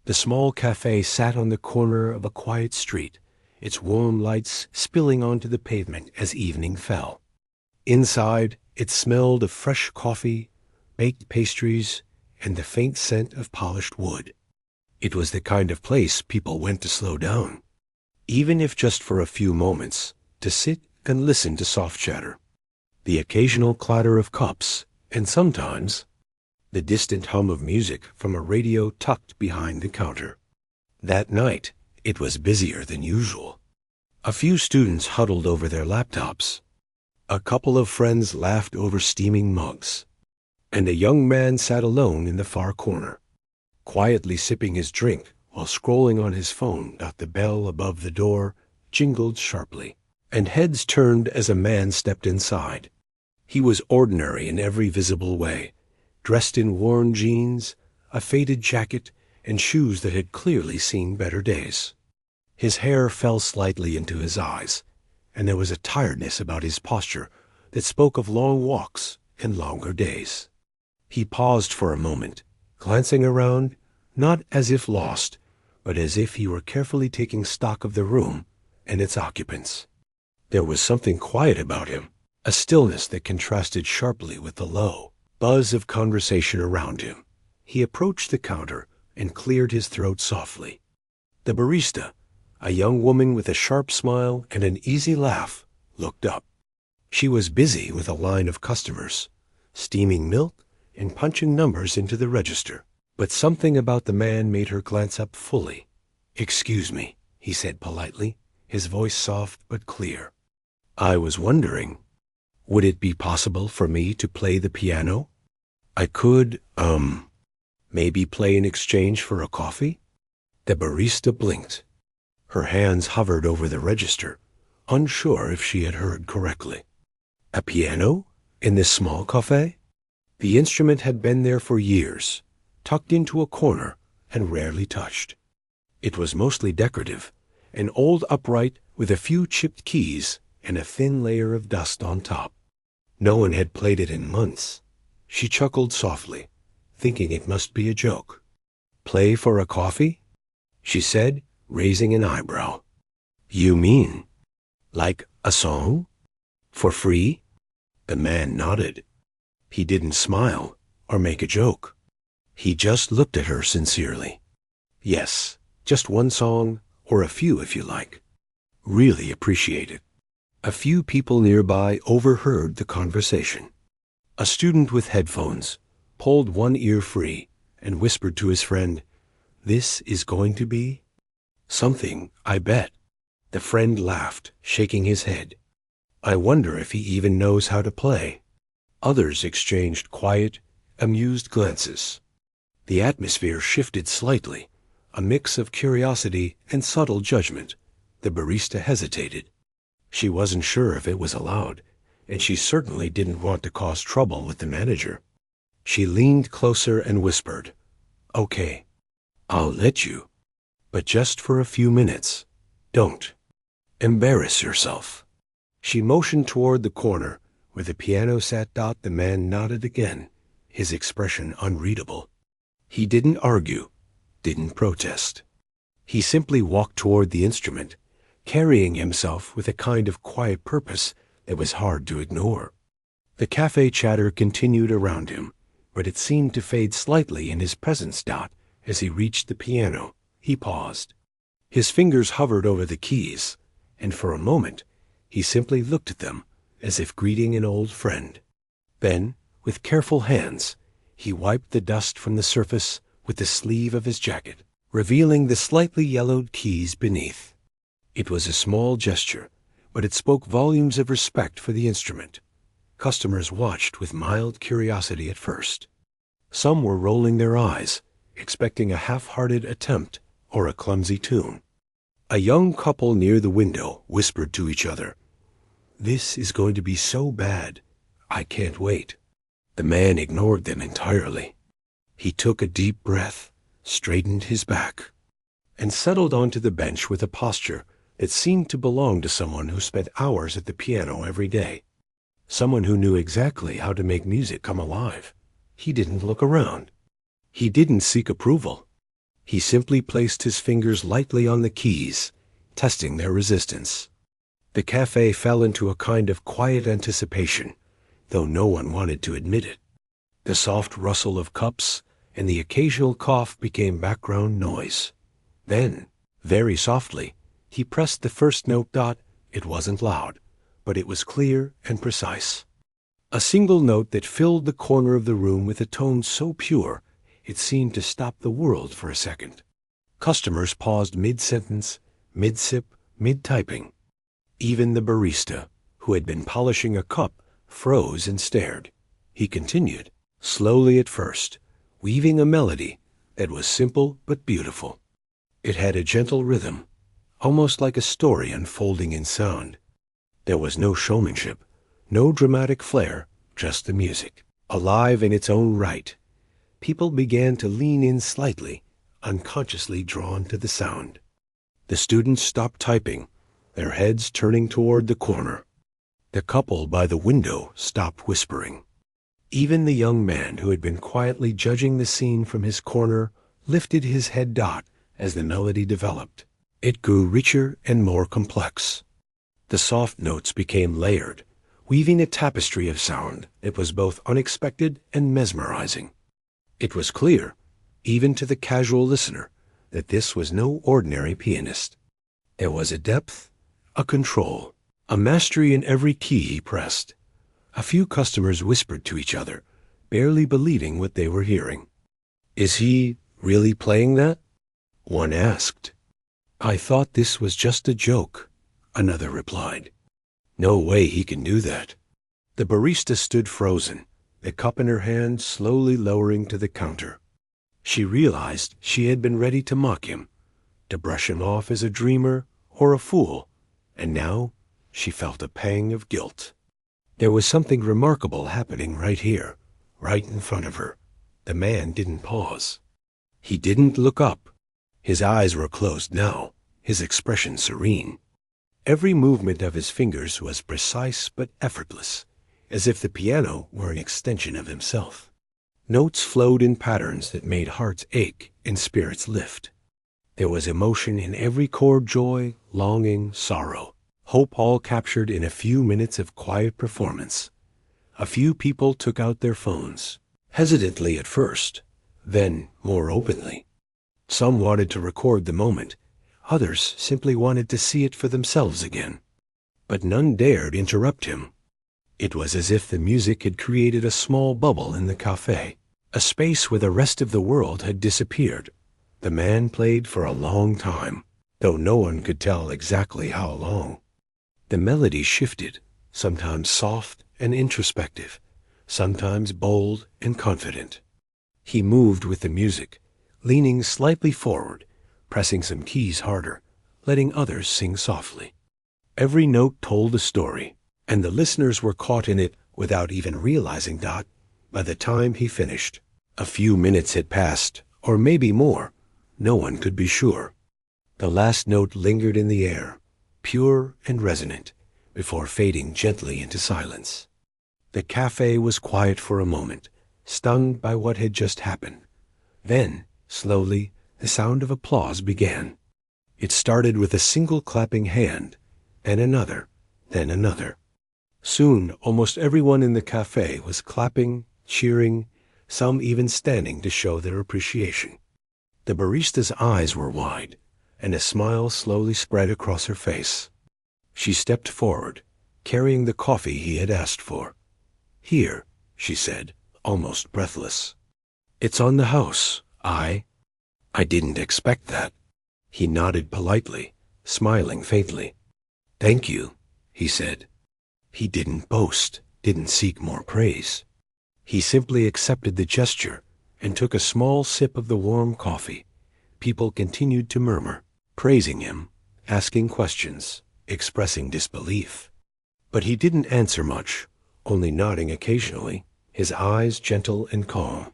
The small cafe sat on the corner of a quiet street, its warm lights spilling onto the pavement as evening fell. Inside, it smelled of fresh coffee, baked pastries, and the faint scent of polished wood. It was the kind of place people went to slow down, even if just for a few moments, to sit and listen to soft chatter, the occasional clatter of cups, and sometimes the distant hum of music from a radio tucked behind the counter. That night, it was busier than usual. A few students huddled over their laptops. A couple of friends laughed over steaming mugs. And a young man sat alone in the far corner, quietly sipping his drink while scrolling on his phone. The bell above the door jingled sharply, and heads turned as a man stepped inside. He was ordinary in every visible way, dressed in worn jeans, a faded jacket, and shoes that had clearly seen better days. His hair fell slightly into his eyes, and there was a tiredness about his posture that spoke of long walks and longer days. He paused for a moment, glancing around, not as if lost, but as if he were carefully taking stock of the room and its occupants. There was something quiet about him, a stillness that contrasted sharply with the low buzz of conversation around him. He approached the counter and cleared his throat softly. The barista, a young woman with a sharp smile and an easy laugh, looked up. She was busy with a line of customers, steaming milk and punching numbers into the register. But something about the man made her glance up fully. "Excuse me," he said politely, his voice soft but clear. "I was wondering, would it be possible for me to play the piano? I could, maybe play in exchange for a coffee?" The barista blinked. Her hands hovered over the register, unsure if she had heard correctly. A piano? In this small cafe? The instrument had been there for years, tucked into a corner and rarely touched. It was mostly decorative, an old upright with a few chipped keys and a thin layer of dust on top. No one had played it in months. She chuckled softly, thinking it must be a joke. "Play for a coffee?" she said, raising an eyebrow. "You mean, like a song? For free?" The man nodded. He didn't smile or make a joke. He just looked at her sincerely. "Yes, just one song, or a few if you like. Really appreciate it." A few people nearby overheard the conversation. A student with headphones pulled one ear free and whispered to his friend, "This is going to be something, I bet." The friend laughed, shaking his head. "I wonder if he even knows how to play." Others exchanged quiet, amused glances. The atmosphere shifted slightly, a mix of curiosity and subtle judgment. The barista hesitated. She wasn't sure if it was allowed, and she certainly didn't want to cause trouble with the manager. She leaned closer and whispered, "Okay, I'll let you, but just for a few minutes. Don't embarrass yourself." She motioned toward the corner where the piano sat. The man nodded again, his expression unreadable. He didn't argue, didn't protest. He simply walked toward the instrument, carrying himself with a kind of quiet purpose that was hard to ignore. The cafe chatter continued around him, but it seemed to fade slightly in his presence. As he reached the piano, he paused. His fingers hovered over the keys, and for a moment he simply looked at them as if greeting an old friend. Then, with careful hands, he wiped the dust from the surface with the sleeve of his jacket, revealing the slightly yellowed keys beneath. It was a small gesture, but it spoke volumes of respect for the instrument. Customers watched with mild curiosity at first. Some were rolling their eyes, expecting a half-hearted attempt or a clumsy tune. A young couple near the window whispered to each other, "This is going to be so bad. I can't wait." The man ignored them entirely. He took a deep breath, straightened his back, and settled onto the bench with a posture that seemed to belong to someone who spent hours at the piano every day, someone who knew exactly how to make music come alive. He didn't look around. He didn't seek approval. He simply placed his fingers lightly on the keys, testing their resistance. The cafe fell into a kind of quiet anticipation, though no one wanted to admit it. The soft rustle of cups and the occasional cough became background noise. Then, very softly, he pressed the first note. It wasn't loud, but it was clear and precise. A single note that filled the corner of the room with a tone so pure it seemed to stop the world for a second. Customers paused mid-sentence, mid-sip, mid-typing. Even the barista, who had been polishing a cup, froze and stared. He continued, slowly at first, weaving a melody that was simple but beautiful. It had a gentle rhythm, almost like a story unfolding in sound. There was no showmanship, no dramatic flair, just the music, alive in its own right. People began to lean in slightly, unconsciously drawn to the sound. The students stopped typing, their heads turning toward the corner. The couple by the window stopped whispering. Even the young man who had been quietly judging the scene from his corner lifted his head as the melody developed. It grew richer and more complex. The soft notes became layered, weaving a tapestry of sound that was both unexpected and mesmerizing. It was clear, even to the casual listener, that this was no ordinary pianist. There was a depth, a control, a mastery in every key he pressed. A few customers whispered to each other, barely believing what they were hearing. "Is he really playing that?" one asked. "I thought this was just a joke," another replied. "No way he can do that." The barista stood frozen, the cup in her hand slowly lowering to the counter. She realized she had been ready to mock him, to brush him off as a dreamer or a fool, and now she felt a pang of guilt. There was something remarkable happening right here, right in front of her. The man didn't pause. He didn't look up. His eyes were closed now, his expression serene. Every movement of his fingers was precise but effortless, as if the piano were an extension of himself. Notes flowed in patterns that made hearts ache and spirits lift. There was emotion in every chord, joy, longing, sorrow, hope, all captured in a few minutes of quiet performance. A few people took out their phones, hesitantly at first, then more openly. Some wanted to record the moment, others simply wanted to see it for themselves again. But none dared interrupt him. It was as if the music had created a small bubble in the cafe, a space where the rest of the world had disappeared. The man played for a long time, though no one could tell exactly how long. The melody shifted, sometimes soft and introspective, sometimes bold and confident. He moved with the music, leaning slightly forward, pressing some keys harder, letting others sing softly. Every note told a story, and the listeners were caught in it without even realizing that by the time he finished. A few minutes had passed, or maybe more. No one could be sure. The last note lingered in the air, pure and resonant, before fading gently into silence. The cafe was quiet for a moment, stunned by what had just happened. Then, slowly, the sound of applause began. It started with a single clapping hand, and another, then another. Soon, almost everyone in the cafe was clapping, cheering, some even standing to show their appreciation. The barista's eyes were wide, and a smile slowly spread across her face. She stepped forward, carrying the coffee he had asked for. "Here," she said, almost breathless. "It's on the house. I didn't expect that." He nodded politely, smiling faintly. "Thank you," he said. He didn't boast, didn't seek more praise. He simply accepted the gesture and took a small sip of the warm coffee. People continued to murmur, praising him, asking questions, expressing disbelief. But he didn't answer much, only nodding occasionally, his eyes gentle and calm.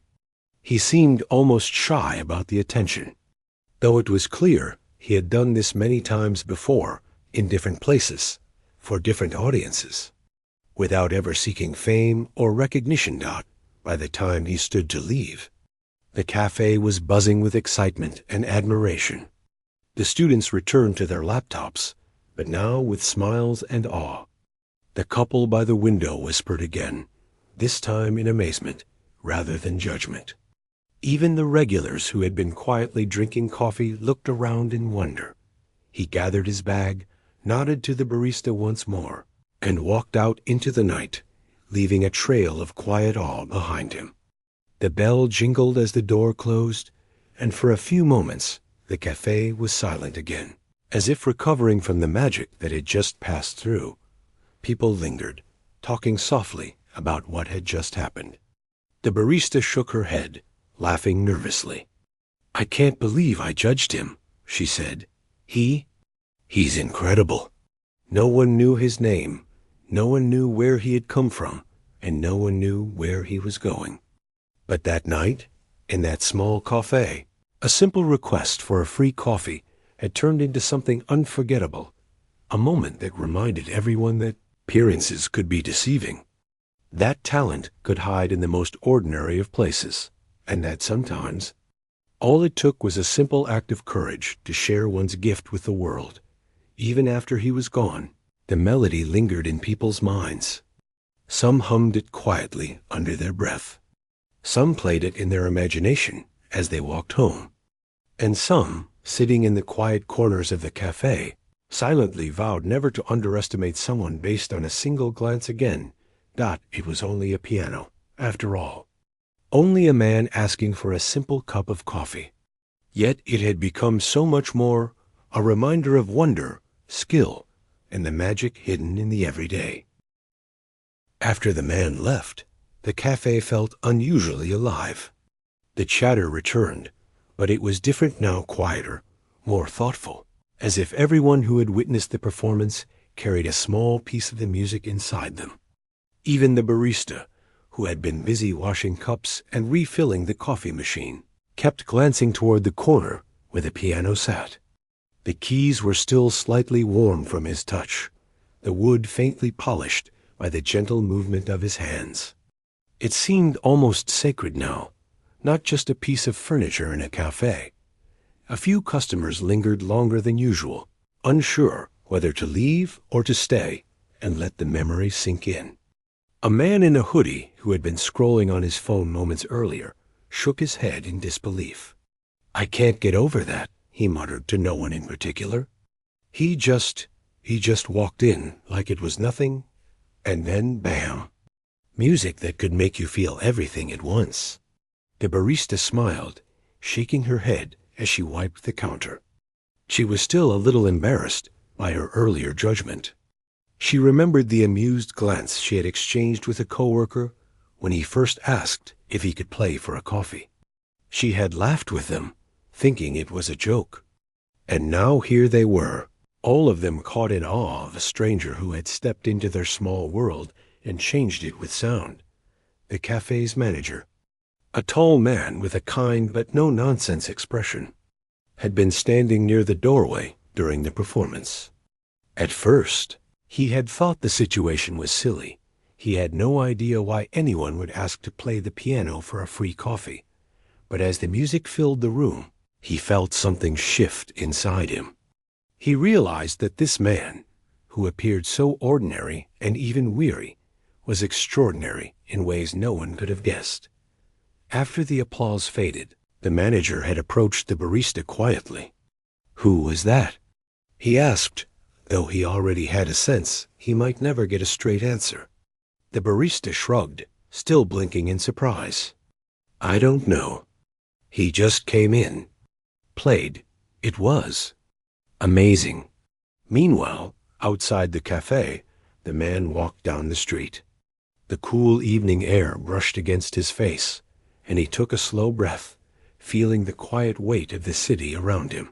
He seemed almost shy about the attention, though it was clear he had done this many times before, in different places, for different audiences, without ever seeking fame or recognition. By the time he stood to leave, The cafe was buzzing with excitement and admiration. The students returned to their laptops, but now with smiles and awe. The couple by the window whispered again, this time in amazement rather than judgment. Even the regulars who had been quietly drinking coffee looked around in wonder. He gathered his bag, nodded to the barista once more, and walked out into the night, leaving a trail of quiet awe behind him. The bell jingled as the door closed, and for a few moments the cafe was silent again. As if recovering from the magic that had just passed through, people lingered, talking softly about what had just happened. The barista shook her head, laughing nervously. "I can't believe I judged him," she said. He's incredible. No one knew his name, no one knew where he had come from, and no one knew where he was going. But that night, in that small cafe, a simple request for a free coffee had turned into something unforgettable, a moment that reminded everyone that appearances could be deceiving, that talent could hide in the most ordinary of places, and that sometimes all it took was a simple act of courage to share one's gift with the world. Even after he was gone, the melody lingered in people's minds. Some hummed it quietly under their breath. Some played it in their imagination as they walked home. And some, sitting in the quiet corners of the cafe, silently vowed never to underestimate someone based on a single glance again. It was only a piano, after all. Only a man asking for a simple cup of coffee. Yet it had become so much more, a reminder of wonder, skill, and the magic hidden in the everyday. After the man left, the cafe felt unusually alive. The chatter returned, but it was different now, quieter, more thoughtful, as if everyone who had witnessed the performance carried a small piece of the music inside them. Even the barista, who had been busy washing cups and refilling the coffee machine, kept glancing toward the corner where the piano sat. The keys were still slightly warm from his touch, the wood faintly polished by the gentle movement of his hands. It seemed almost sacred now, not just a piece of furniture in a cafe. A few customers lingered longer than usual, unsure whether to leave or to stay and let the memory sink in. A man in a hoodie who had been scrolling on his phone moments earlier shook his head in disbelief. "I can't get over that," he muttered to no one in particular. He just walked in like it was nothing, and then bam! Music that could make you feel everything at once. The barista smiled, shaking her head as she wiped the counter. She was still a little embarrassed by her earlier judgment. She remembered the amused glance she had exchanged with a coworker when he first asked if he could play for a coffee. She had laughed with them, thinking it was a joke. And now here they were, all of them caught in awe of a stranger who had stepped into their small world and changed it with sound. The cafe's manager, a tall man with a kind but no-nonsense expression, had been standing near the doorway during the performance. At first, he had thought the situation was silly. He had no idea why anyone would ask to play the piano for a free coffee. But as the music filled the room, he felt something shift inside him. He realized that this man, who appeared so ordinary and even weary, was extraordinary in ways no one could have guessed. After the applause faded, the manager had approached the barista quietly. "Who was that?" he asked, though he already had a sense he might never get a straight answer. The barista shrugged, still blinking in surprise. "I don't know. He just came in. Played. It was amazing." Meanwhile, outside the cafe, the man walked down the street. The cool evening air brushed against his face, and he took a slow breath, feeling the quiet weight of the city around him.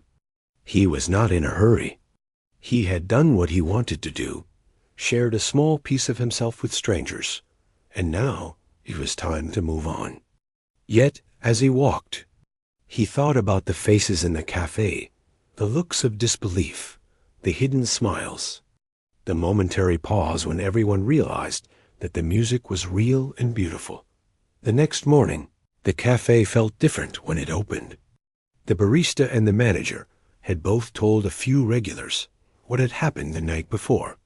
He was not in a hurry. He had done what he wanted to do, shared a small piece of himself with strangers, and now it was time to move on. Yet, as he walked, he thought about the faces in the cafe, the looks of disbelief, the hidden smiles, the momentary pause when everyone realized that the music was real and beautiful. The next morning, The cafe felt different when it opened. The barista and the manager had both told a few regulars what had happened the night before.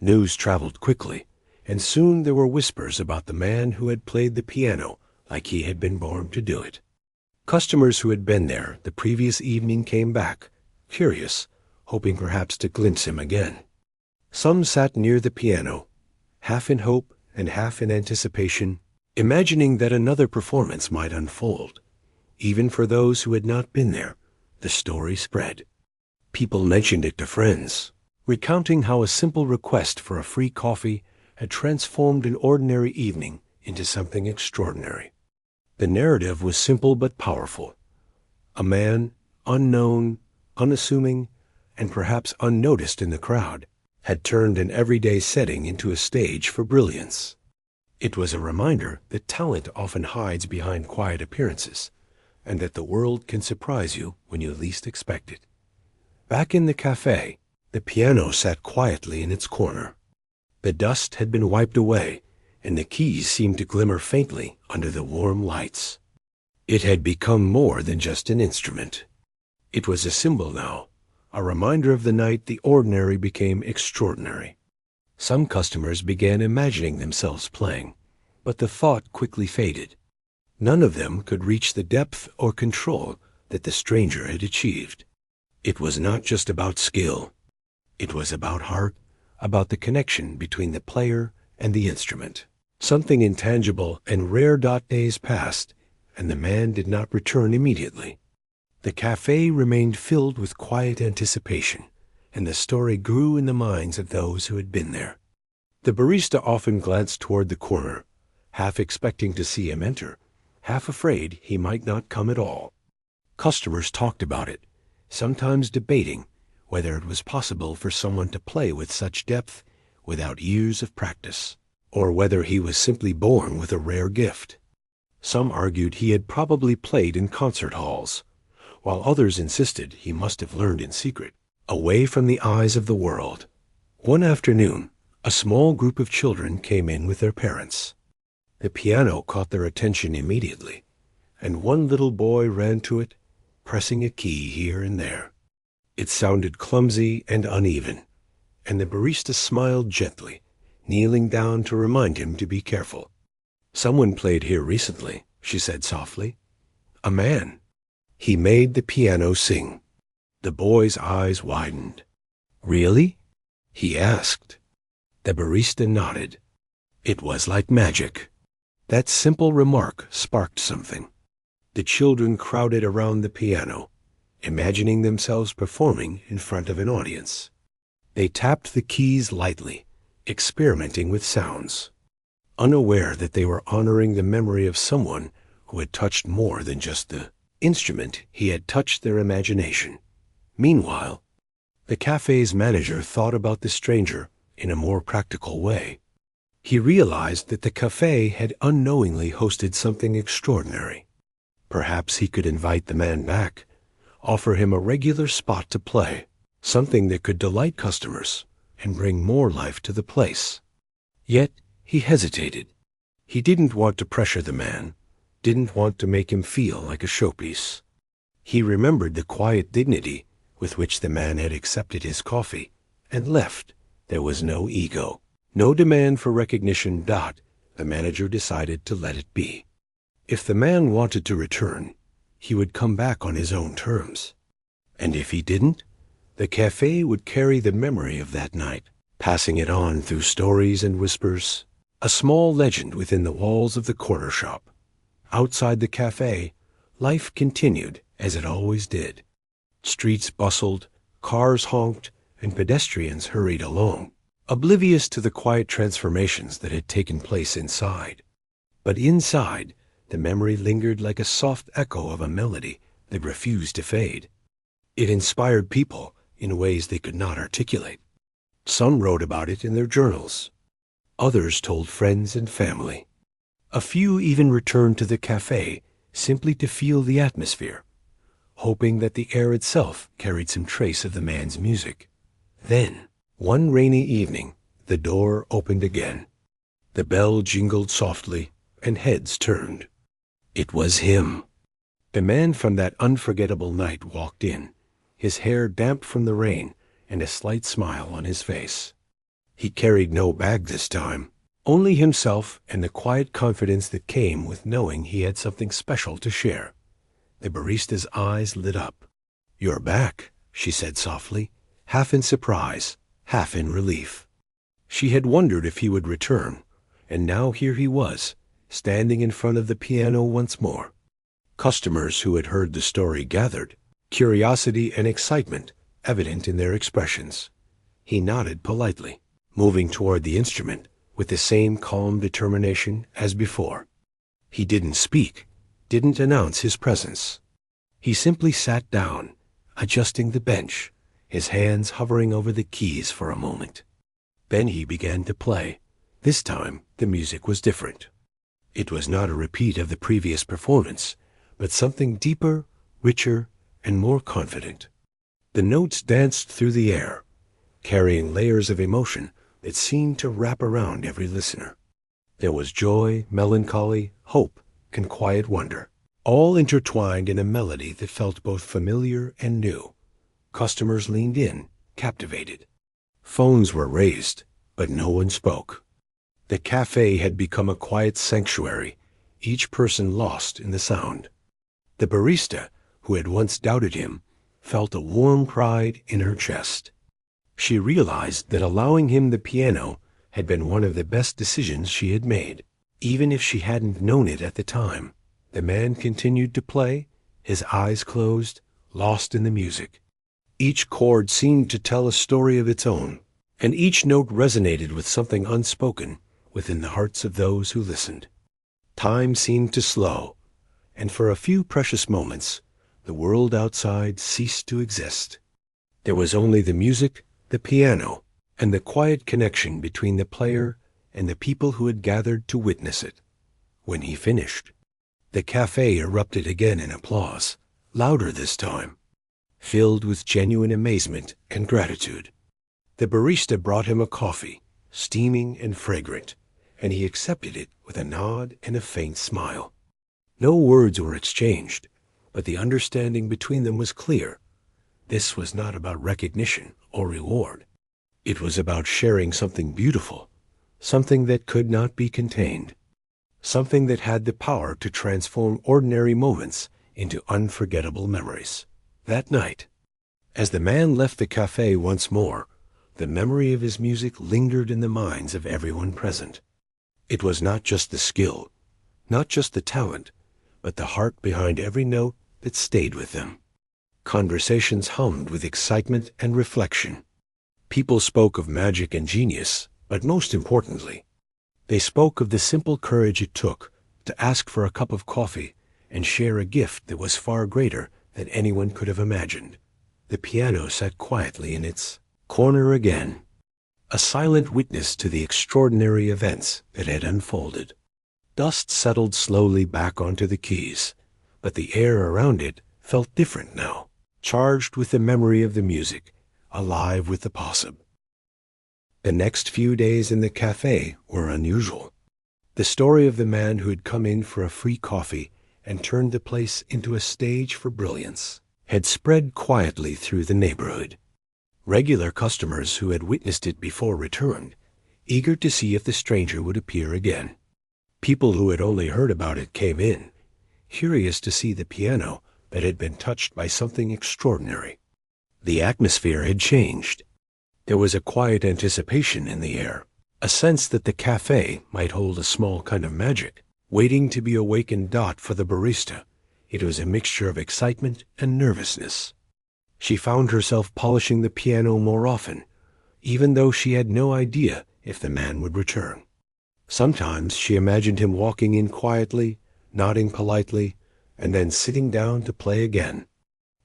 News traveled quickly, and soon there were whispers about the man who had played the piano like he had been born to do it. Customers who had been there the previous evening came back, curious, hoping perhaps to glimpse him again. Some sat near the piano, half in hope and half in anticipation, imagining that another performance might unfold. Even for those who had not been there, the story spread. People mentioned it to friends, recounting how a simple request for a free coffee had transformed an ordinary evening into something extraordinary. The narrative was simple but powerful. A man, unknown, unassuming, and perhaps unnoticed in the crowd, had turned an everyday setting into a stage for brilliance. It was a reminder that talent often hides behind quiet appearances, and that the world can surprise you when you least expect it. Back in the cafe, the piano sat quietly in its corner. The dust had been wiped away, and the keys seemed to glimmer faintly under the warm lights. It had become more than just an instrument. It was a symbol now, a reminder of the night the ordinary became extraordinary. Some customers began imagining themselves playing, but the thought quickly faded. None of them could reach the depth or control that the stranger had achieved. It was not just about skill. It was about heart, about the connection between the player and the instrument. Something intangible and rare. Days passed, and the man did not return immediately. The cafe remained filled with quiet anticipation, and the story grew in the minds of those who had been there. The barista often glanced toward the corner, half expecting to see him enter, half afraid he might not come at all. Customers talked about it, sometimes debating whether it was possible for someone to play with such depth without years of practice, or whether he was simply born with a rare gift. Some argued he had probably played in concert halls, while others insisted he must have learned in secret, away from the eyes of the world. One afternoon, a small group of children came in with their parents. The piano caught their attention immediately, and one little boy ran to it, pressing a key here and there. It sounded clumsy and uneven, and the barista smiled gently, kneeling down to remind him to be careful. "Someone played here recently," she said softly. "A man." He made the piano sing. The boy's eyes widened. "Really?" he asked. The barista nodded. It was like magic. That simple remark sparked something. The children crowded around the piano, imagining themselves performing in front of an audience. They tapped the keys lightly, experimenting with sounds, unaware that they were honoring the memory of someone who had touched more than just the instrument. He had touched their imagination. Meanwhile, the cafe's manager thought about the stranger in a more practical way. He realized that the cafe had unknowingly hosted something extraordinary. Perhaps he could invite the man back, offer him a regular spot to play, something that could delight customers and bring more life to the place. Yet he hesitated. He didn't want to pressure the man, didn't want to make him feel like a showpiece. He remembered the quiet dignity with which the man had accepted his coffee and left. There was no ego, no demand for recognition. The manager decided to let it be. If the man wanted to return, he would come back on his own terms. And if he didn't, the cafe would carry the memory of that night, passing it on through stories and whispers, a small legend within the walls of the corner shop. Outside the cafe, life continued as it always did. Streets bustled, cars honked, and pedestrians hurried along, oblivious to the quiet transformations that had taken place inside. But inside, the memory lingered like a soft echo of a melody that refused to fade. It inspired people in ways they could not articulate. Some wrote about it in their journals. Others told friends and family. A few even returned to the cafe simply to feel the atmosphere, hoping that the air itself carried some trace of the man's music. Then, one rainy evening, the door opened again. The bell jingled softly, and heads turned. It was him. The man from that unforgettable night walked in, his hair damp from the rain and a slight smile on his face. He carried no bag this time, only himself and the quiet confidence that came with knowing he had something special to share. The barista's eyes lit up. "You're back," she said softly, half in surprise, half in relief. She had wondered if he would return, and now here he was, standing in front of the piano once more. Customers who had heard the story gathered, curiosity and excitement evident in their expressions. He nodded politely, moving toward the instrument with the same calm determination as before. He didn't speak, didn't announce his presence. He simply sat down, adjusting the bench, his hands hovering over the keys for a moment. Then he began to play. This time the music was different. It was not a repeat of the previous performance, but something deeper, richer, and more confident. The notes danced through the air, carrying layers of emotion that seemed to wrap around every listener. There was joy, melancholy, hope, and quiet wonder, all intertwined in a melody that felt both familiar and new. Customers leaned in, captivated. Phones were raised, but no one spoke. The cafe had become a quiet sanctuary, each person lost in the sound. The barista, who had once doubted him, felt a warm pride in her chest. She realized that allowing him the piano had been one of the best decisions she had made, even if she hadn't known it at the time. The man continued to play, his eyes closed, lost in the music. Each chord seemed to tell a story of its own, and each note resonated with something unspoken within the hearts of those who listened. Time seemed to slow, and for a few precious moments, the world outside ceased to exist. There was only the music, the piano, and the quiet connection between the player and the people who had gathered to witness it. When he finished, the cafe erupted again in applause, louder this time, filled with genuine amazement and gratitude. The barista brought him a coffee, steaming and fragrant, and he accepted it with a nod and a faint smile. No words were exchanged, but the understanding between them was clear. This was not about recognition or reward. It was about sharing something beautiful, something that could not be contained, something that had the power to transform ordinary moments into unforgettable memories. That night, as the man left the cafe once more, the memory of his music lingered in the minds of everyone present. It was not just the skill, not just the talent, but the heart behind every note that stayed with them. Conversations hummed with excitement and reflection. People spoke of magic and genius, but most importantly, they spoke of the simple courage it took to ask for a cup of coffee and share a gift that was far greater than anyone could have imagined. The piano sat quietly in its corner again, a silent witness to the extraordinary events that had unfolded. Dust settled slowly back onto the keys, but the air around it felt different now, charged with the memory of the music, alive with the possible. The next few days in the cafe were unusual. The story of the man who had come in for a free coffee and turned the place into a stage for brilliance had spread quietly through the neighborhood. Regular customers who had witnessed it before returned, eager to see if the stranger would appear again. People who had only heard about it came in, curious to see the piano that had been touched by something extraordinary. The atmosphere had changed. There was a quiet anticipation in the air, a sense that the cafe might hold a small kind of magic, waiting to be awakened. For the barista, it was a mixture of excitement and nervousness. She found herself polishing the piano more often, even though she had no idea if the man would return. Sometimes she imagined him walking in quietly, nodding politely, and then sitting down to play again.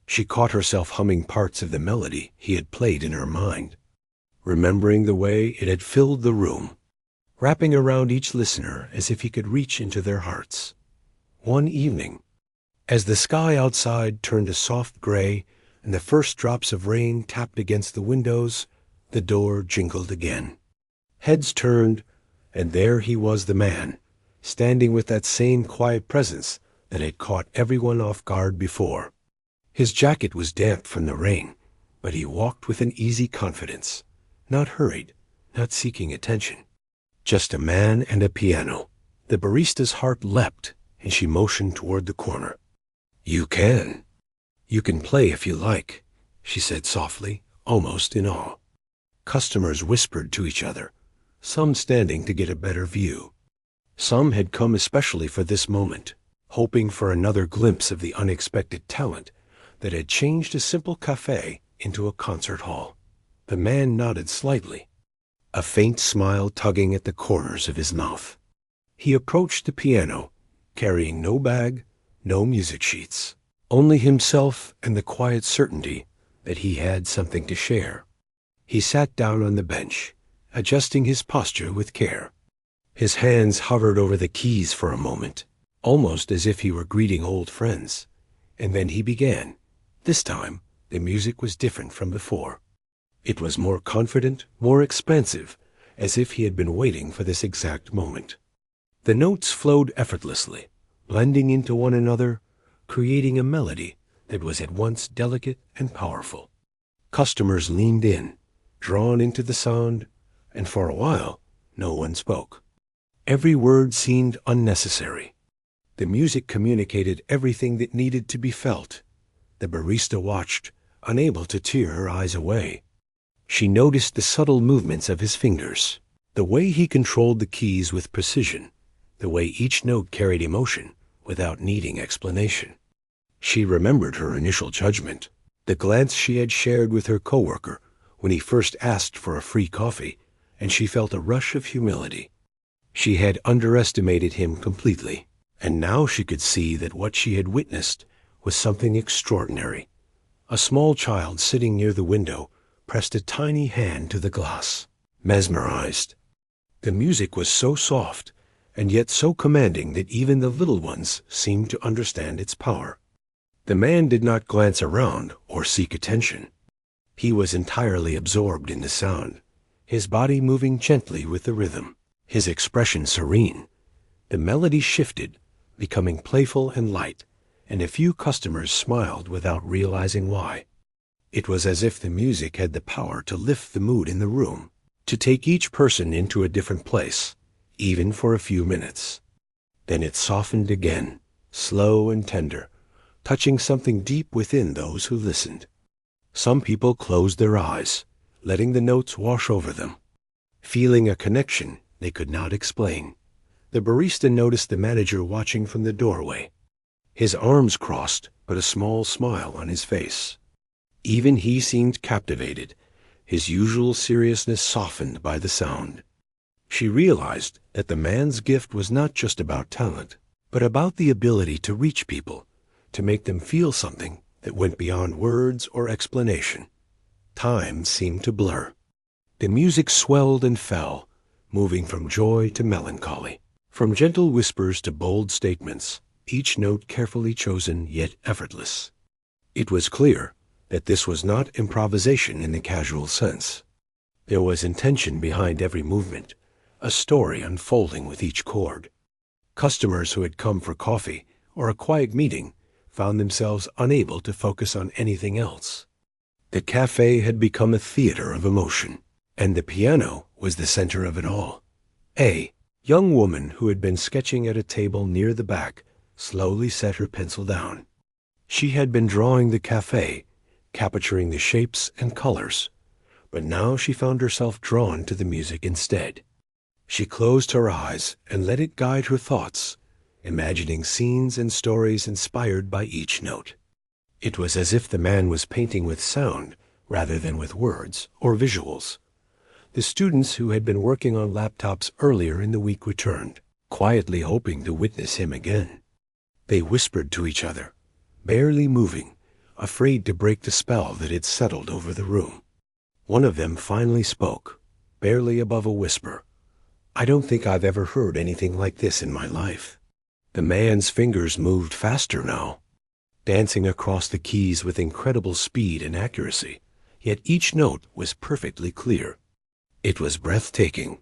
She caught herself humming parts of the melody he had played in her mind, remembering the way it had filled the room, wrapping around each listener as if he could reach into their hearts. One evening, as the sky outside turned a soft gray and the first drops of rain tapped against the windows, the door jingled again. Heads turned, and there he was, the man, standing with that same quiet presence that had caught everyone off guard before. His jacket was damp from the rain, but he walked with an easy confidence, not hurried, not seeking attention. Just a man and a piano. The barista's heart leapt, and she motioned toward the corner. "You can. You can play if you like," she said softly, almost in awe. Customers whispered to each other, some standing to get a better view. Some had come especially for this moment, hoping for another glimpse of the unexpected talent that had changed a simple cafe into a concert hall. The man nodded slightly, a faint smile tugging at the corners of his mouth. He approached the piano, carrying no bag, no music sheets, only himself and the quiet certainty that he had something to share. He sat down on the bench, adjusting his posture with care. His hands hovered over the keys for a moment, almost as if he were greeting old friends, and then he began. This time, the music was different from before. It was more confident, more expansive, as if he had been waiting for this exact moment. The notes flowed effortlessly, blending into one another, creating a melody that was at once delicate and powerful. Customers leaned in, drawn into the sound, and for a while, no one spoke. Every word seemed unnecessary. The music communicated everything that needed to be felt. The barista watched, unable to tear her eyes away. She noticed the subtle movements of his fingers, the way he controlled the keys with precision, the way each note carried emotion without needing explanation. She remembered her initial judgment, the glance she had shared with her coworker when he first asked for a free coffee, and she felt a rush of humility. She had underestimated him completely, and now she could see that what she had witnessed was something extraordinary. A small child sitting near the window pressed a tiny hand to the glass, mesmerized. The music was so soft, and yet so commanding that even the little ones seemed to understand its power. The man did not glance around or seek attention. He was entirely absorbed in the sound, his body moving gently with the rhythm, his expression serene. The melody shifted, becoming playful and light, and a few customers smiled without realizing why. It was as if the music had the power to lift the mood in the room, to take each person into a different place, even for a few minutes. Then it softened again, slow and tender, touching something deep within those who listened. Some people closed their eyes, letting the notes wash over them, feeling a connection they could not explain. The barista noticed the manager watching from the doorway, his arms crossed but a small smile on his face. Even he seemed captivated, his usual seriousness softened by the sound. She realized that the man's gift was not just about talent, but about the ability to reach people, to make them feel something that went beyond words or explanation. Time seemed to blur. The music swelled and fell, moving from joy to melancholy, from gentle whispers to bold statements, each note carefully chosen yet effortless. It was clear that this was not improvisation in the casual sense. There was intention behind every movement, a story unfolding with each chord. Customers who had come for coffee or a quiet meeting found themselves unable to focus on anything else. The cafe had become a theater of emotion, and the piano was the center of it all. A young woman who had been sketching at a table near the back slowly set her pencil down. She had been drawing the cafe, capturing the shapes and colors, but now she found herself drawn to the music instead. She closed her eyes and let it guide her thoughts, imagining scenes and stories inspired by each note. It was as if the man was painting with sound rather than with words or visuals. The students who had been working on laptops earlier in the week returned, quietly hoping to witness him again. They whispered to each other, barely moving, afraid to break the spell that had settled over the room. One of them finally spoke, barely above a whisper. "I don't think I've ever heard anything like this in my life." The man's fingers moved faster now, dancing across the keys with incredible speed and accuracy, yet each note was perfectly clear. It was breathtaking.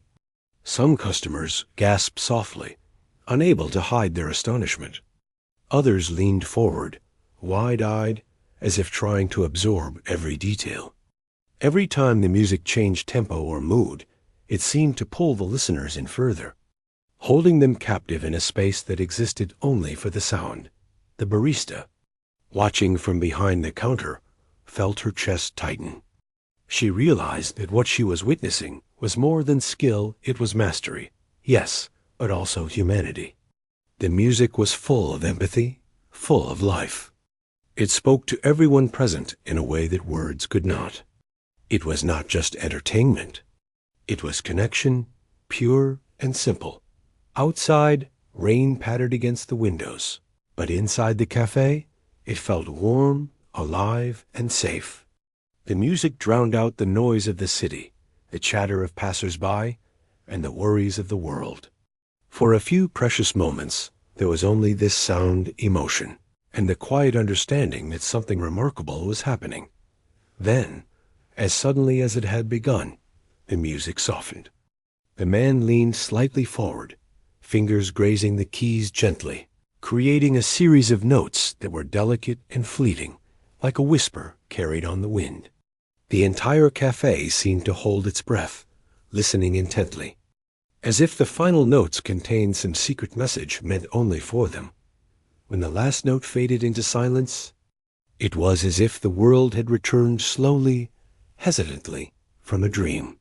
Some customers gasped softly, unable to hide their astonishment. Others leaned forward, wide-eyed, as if trying to absorb every detail. Every time the music changed tempo or mood, it seemed to pull the listeners in further, holding them captive in a space that existed only for the sound. The barista, watching from behind the counter, felt her chest tighten. She realized that what she was witnessing was more than skill, it was mastery. Yes, but also humanity. The music was full of empathy, full of life. It spoke to everyone present in a way that words could not. It was not just entertainment. It was connection, pure and simple. Outside, rain pattered against the windows, but inside the cafe, it felt warm, alive, and safe. The music drowned out the noise of the city, the chatter of passers-by, and the worries of the world. For a few precious moments, there was only this sound, emotion, and the quiet understanding that something remarkable was happening. Then, as suddenly as it had begun, the music softened. The man leaned slightly forward, fingers grazing the keys gently, creating a series of notes that were delicate and fleeting, like a whisper carried on the wind. The entire cafe seemed to hold its breath, listening intently, as if the final notes contained some secret message meant only for them. When the last note faded into silence, it was as if the world had returned slowly, hesitantly, from a dream.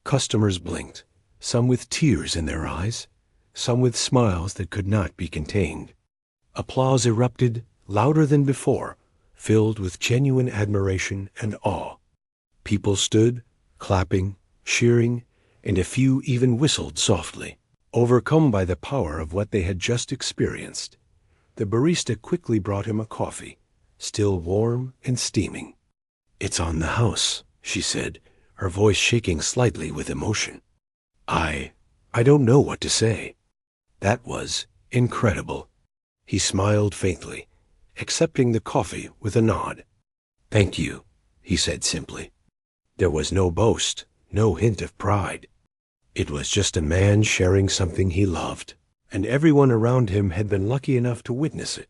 Customers blinked, some with tears in their eyes, some with smiles that could not be contained. Applause erupted, louder than before, filled with genuine admiration and awe. People stood, clapping, cheering, and a few even whistled softly, overcome by the power of what they had just experienced. The barista quickly brought him a coffee, still warm and steaming. "It's on the house," she said, her voice shaking slightly with emotion. I don't know what to say." That was incredible. He smiled faintly, accepting the coffee with a nod. "Thank you," he said simply. There was no boast, no hint of pride. It was just a man sharing something he loved, and everyone around him had been lucky enough to witness it.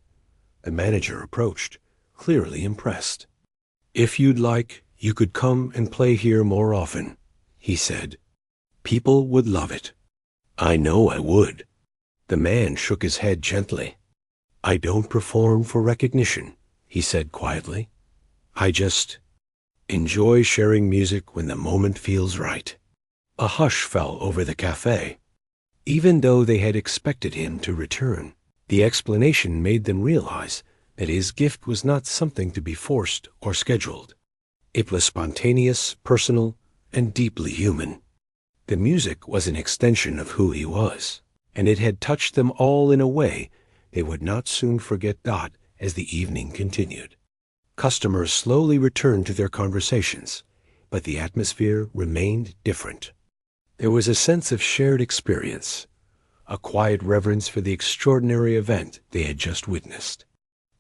The manager approached, clearly impressed. "If you'd like, you could come and play here more often," he said. "People would love it." "I know I would." The man shook his head gently. "I don't perform for recognition," he said quietly. "I just enjoy sharing music when the moment feels right." A hush fell over the cafe. Even though they had expected him to return, the explanation made them realize that his gift was not something to be forced or scheduled. It was spontaneous, personal, and deeply human. The music was an extension of who he was, and it had touched them all in a way they would not soon forget. As the evening continued, customers slowly returned to their conversations, but the atmosphere remained different. There was a sense of shared experience, a quiet reverence for the extraordinary event they had just witnessed.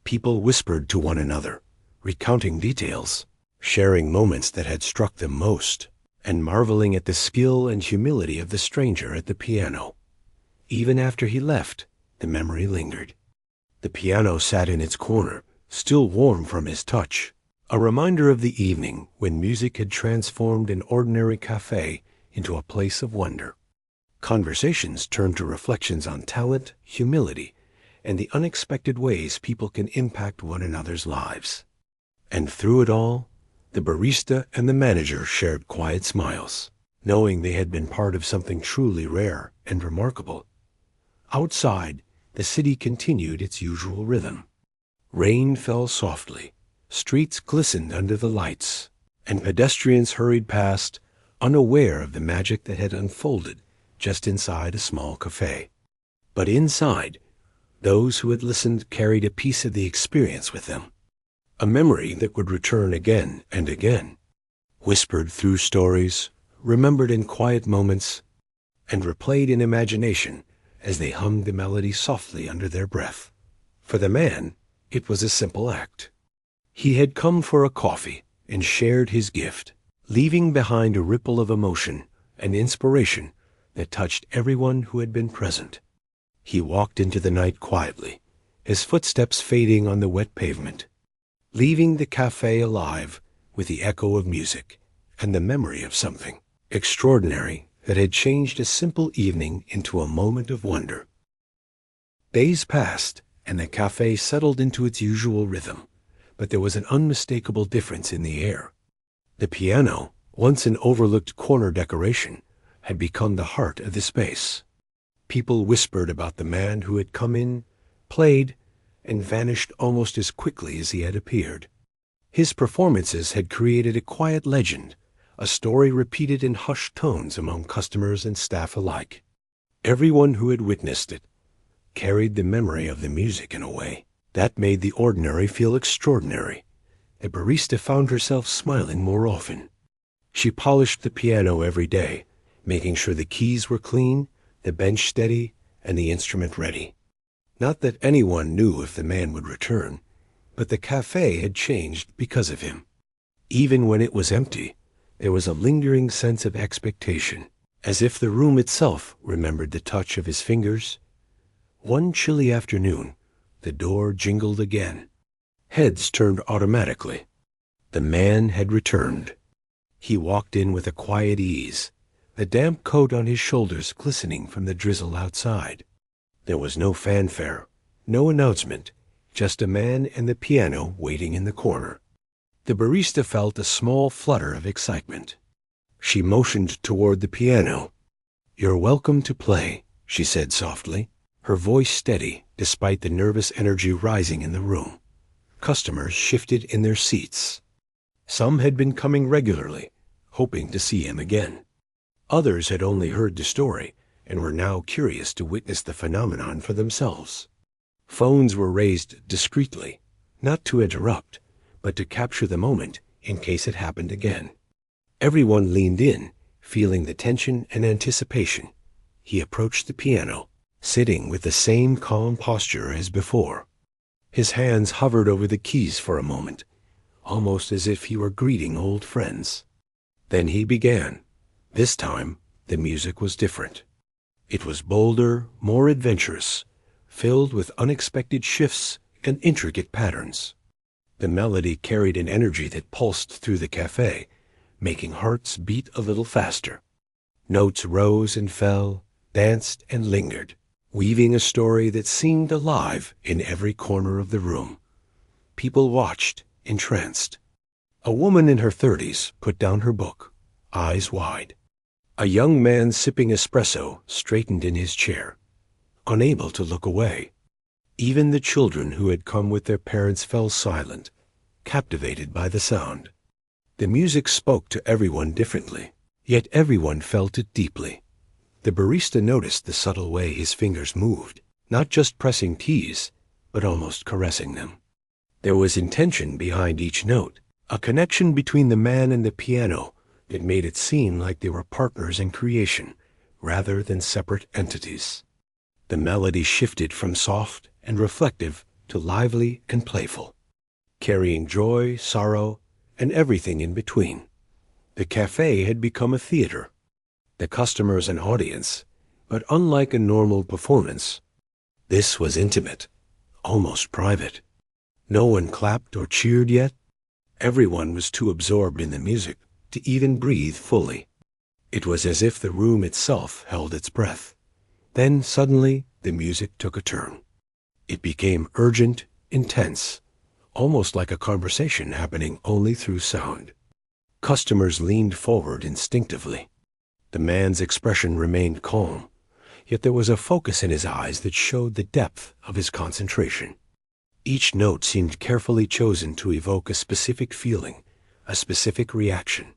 People whispered to one another, recounting details, sharing moments that had struck them most, and marveling at the skill and humility of the stranger at the piano. Even after he left, the memory lingered. The piano sat in its corner, still warm from his touch, a reminder of the evening when music had transformed an ordinary cafe into a place of wonder. Conversations turned to reflections on talent, humility, and the unexpected ways people can impact one another's lives. And through it all, the barista and the manager shared quiet smiles, knowing they had been part of something truly rare and remarkable. Outside, the city continued its usual rhythm. Rain fell softly, streets glistened under the lights, and pedestrians hurried past, unaware of the magic that had unfolded just inside a small cafe. But inside, those who had listened carried a piece of the experience with them, a memory that would return again and again, whispered through stories, remembered in quiet moments, and replayed in imagination as they hummed the melody softly under their breath. For the man, it was a simple act. He had come for a coffee and shared his gift, leaving behind a ripple of emotion and inspiration that touched everyone who had been present. He walked into the night quietly, his footsteps fading on the wet pavement, leaving the cafe alive with the echo of music and the memory of something extraordinary that had changed a simple evening into a moment of wonder. Days passed, and the cafe settled into its usual rhythm, but there was an unmistakable difference in the air. The piano, once an overlooked corner decoration, had become the heart of the space. People whispered about the man who had come in, played, and vanished almost as quickly as he had appeared. His performances had created a quiet legend, a story repeated in hushed tones among customers and staff alike. Everyone who had witnessed it carried the memory of the music in a way that made the ordinary feel extraordinary. The barista found herself smiling more often. She polished the piano every day, making sure the keys were clean, the bench steady, and the instrument ready. Not that anyone knew if the man would return, but the cafe had changed because of him. Even when it was empty, there was a lingering sense of expectation, as if the room itself remembered the touch of his fingers. One chilly afternoon, the door jingled again. Heads turned automatically. The man had returned. He walked in with a quiet ease, the damp coat on his shoulders glistening from the drizzle outside. There was no fanfare, no announcement, just a man and the piano waiting in the corner. The barista felt a small flutter of excitement. She motioned toward the piano. "You're welcome to play," she said softly, her voice steady despite the nervous energy rising in the room. Customers shifted in their seats. Some had been coming regularly, hoping to see him again. Others had only heard the story and were now curious to witness the phenomenon for themselves. Phones were raised discreetly, not to interrupt, but to capture the moment in case it happened again. Everyone leaned in, feeling the tension and anticipation. He approached the piano, sitting with the same calm posture as before. His hands hovered over the keys for a moment, almost as if he were greeting old friends. Then he began. This time, the music was different. It was bolder, more adventurous, filled with unexpected shifts and intricate patterns. The melody carried an energy that pulsed through the cafe, making hearts beat a little faster. Notes rose and fell, danced and lingered, weaving a story that seemed alive in every corner of the room. People watched, entranced. A woman in her 30s put down her book, eyes wide. A young man sipping espresso straightened in his chair, unable to look away. Even the children who had come with their parents fell silent, captivated by the sound. The music spoke to everyone differently, yet everyone felt it deeply. The barista noticed the subtle way his fingers moved, not just pressing keys, but almost caressing them. There was intention behind each note, a connection between the man and the piano that made it seem like they were partners in creation, rather than separate entities. The melody shifted from soft and reflective to lively and playful, carrying joy, sorrow, and everything in between. The cafe had become a theater. The customers an audience, but unlike a normal performance, this was intimate, almost private. No one clapped or cheered yet. Everyone was too absorbed in the music to even breathe fully. It was as if the room itself held its breath. Then suddenly the music took a turn. It became urgent, intense, almost like a conversation happening only through sound. Customers leaned forward instinctively. The man's expression remained calm, yet there was a focus in his eyes that showed the depth of his concentration. Each note seemed carefully chosen to evoke a specific feeling, a specific reaction.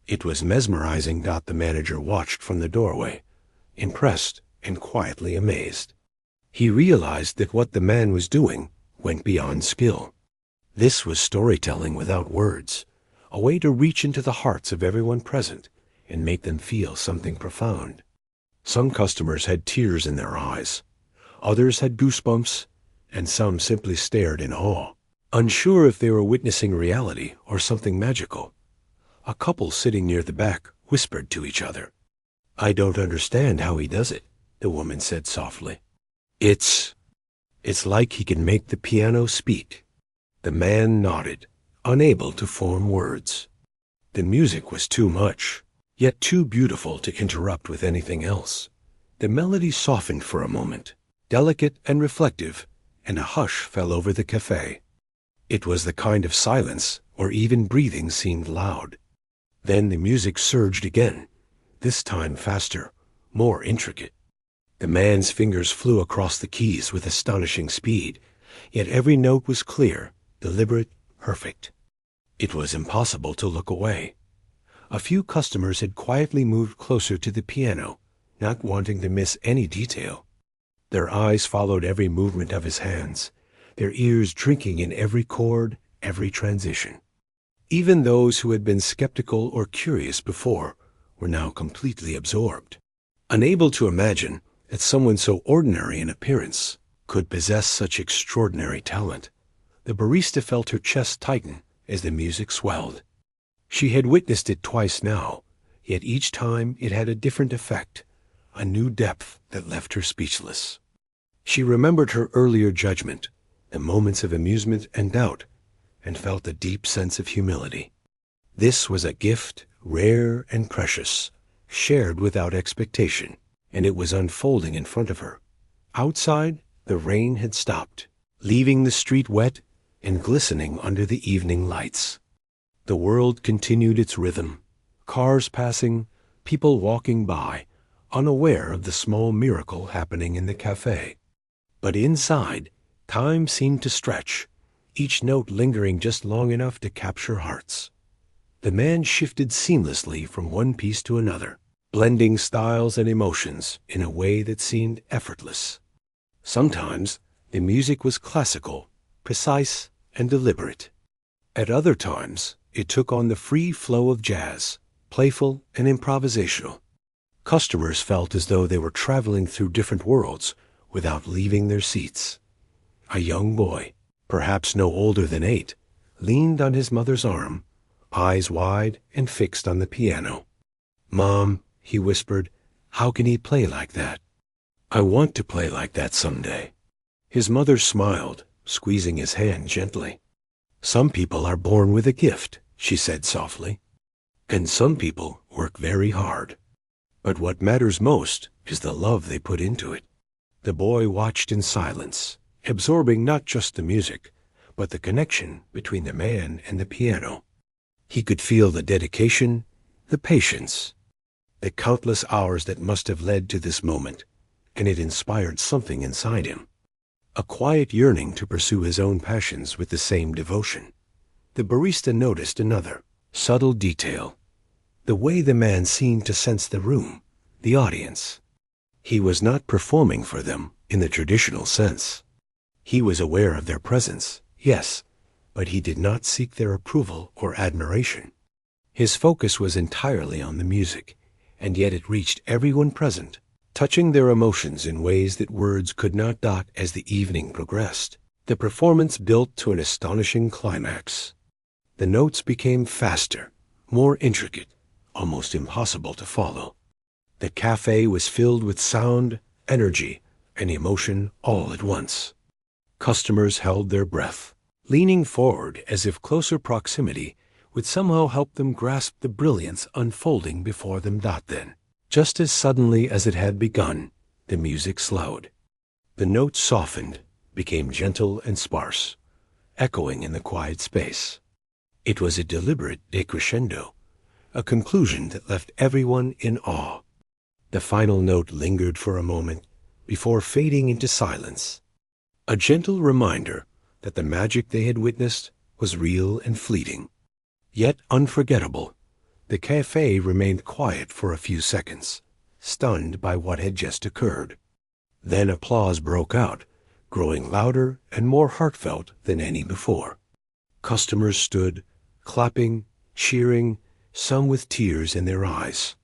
It was mesmerizing. The manager watched from the doorway, impressed and quietly amazed. He realized that what the man was doing went beyond skill. This was storytelling without words, a way to reach into the hearts of everyone present and make them feel something profound. Some customers had tears in their eyes, others had goosebumps, and some simply stared in awe, unsure if they were witnessing reality or something magical. A couple sitting near the back whispered to each other. "I don't understand how he does it," the woman said softly. It's like he can make the piano speak. The man nodded, unable to form words. The music was too much, yet too beautiful to interrupt with anything else. The melody softened for a moment, delicate and reflective, and a hush fell over the cafe. It was the kind of silence where even breathing seemed loud. Then the music surged again, this time faster, more intricate. The man's fingers flew across the keys with astonishing speed, yet every note was clear, deliberate, perfect. It was impossible to look away. A few customers had quietly moved closer to the piano, not wanting to miss any detail. Their eyes followed every movement of his hands, their ears drinking in every chord, every transition. Even those who had been skeptical or curious before were now completely absorbed. Unable to imagine that someone so ordinary in appearance could possess such extraordinary talent, the barista felt her chest tighten as the music swelled. She had witnessed it twice now, yet each time it had a different effect, a new depth that left her speechless. She remembered her earlier judgment, the moments of amusement and doubt, and felt a deep sense of humility. This was a gift, rare and precious, shared without expectation, and it was unfolding in front of her. Outside, the rain had stopped, leaving the street wet and glistening under the evening lights. The world continued its rhythm, cars passing, people walking by, unaware of the small miracle happening in the cafe. But inside, time seemed to stretch, each note lingering just long enough to capture hearts. The man shifted seamlessly from one piece to another, blending styles and emotions in a way that seemed effortless. Sometimes the music was classical, precise, and deliberate. At other times, it took on the free flow of jazz, playful and improvisational. Customers felt as though they were traveling through different worlds without leaving their seats. A young boy, perhaps no older than 8, leaned on his mother's arm, eyes wide and fixed on the piano. "Mom," he whispered, "how can he play like that?" "I want to play like that someday." His mother smiled, squeezing his hand gently. "Some people are born with a gift," she said softly, "and some people work very hard. But what matters most is the love they put into it." The boy watched in silence, absorbing not just the music, but the connection between the man and the piano. He could feel the dedication, the patience, the countless hours that must have led to this moment, and it inspired something inside him, a quiet yearning to pursue his own passions with the same devotion. The barista noticed another, subtle detail, the way the man seemed to sense the room, the audience. He was not performing for them in the traditional sense. He was aware of their presence, yes, but he did not seek their approval or admiration. His focus was entirely on the music, and yet it reached everyone present, touching their emotions in ways that words could not dot. As the evening progressed, the performance built to an astonishing climax. The notes became faster, more intricate, almost impossible to follow. The cafe was filled with sound, energy, and emotion all at once. Customers held their breath, leaning forward as if closer proximity would somehow help them grasp the brilliance unfolding before them. Then, just as suddenly as it had begun, the music slowed. The notes softened, became gentle and sparse, echoing in the quiet space. It was a deliberate decrescendo, a conclusion that left everyone in awe. The final note lingered for a moment before fading into silence, a gentle reminder that the magic they had witnessed was real and fleeting, yet unforgettable. The cafe remained quiet for a few seconds, stunned by what had just occurred. Then applause broke out, growing louder and more heartfelt than any before. Customers stood, clapping, cheering, some with tears in their eyes.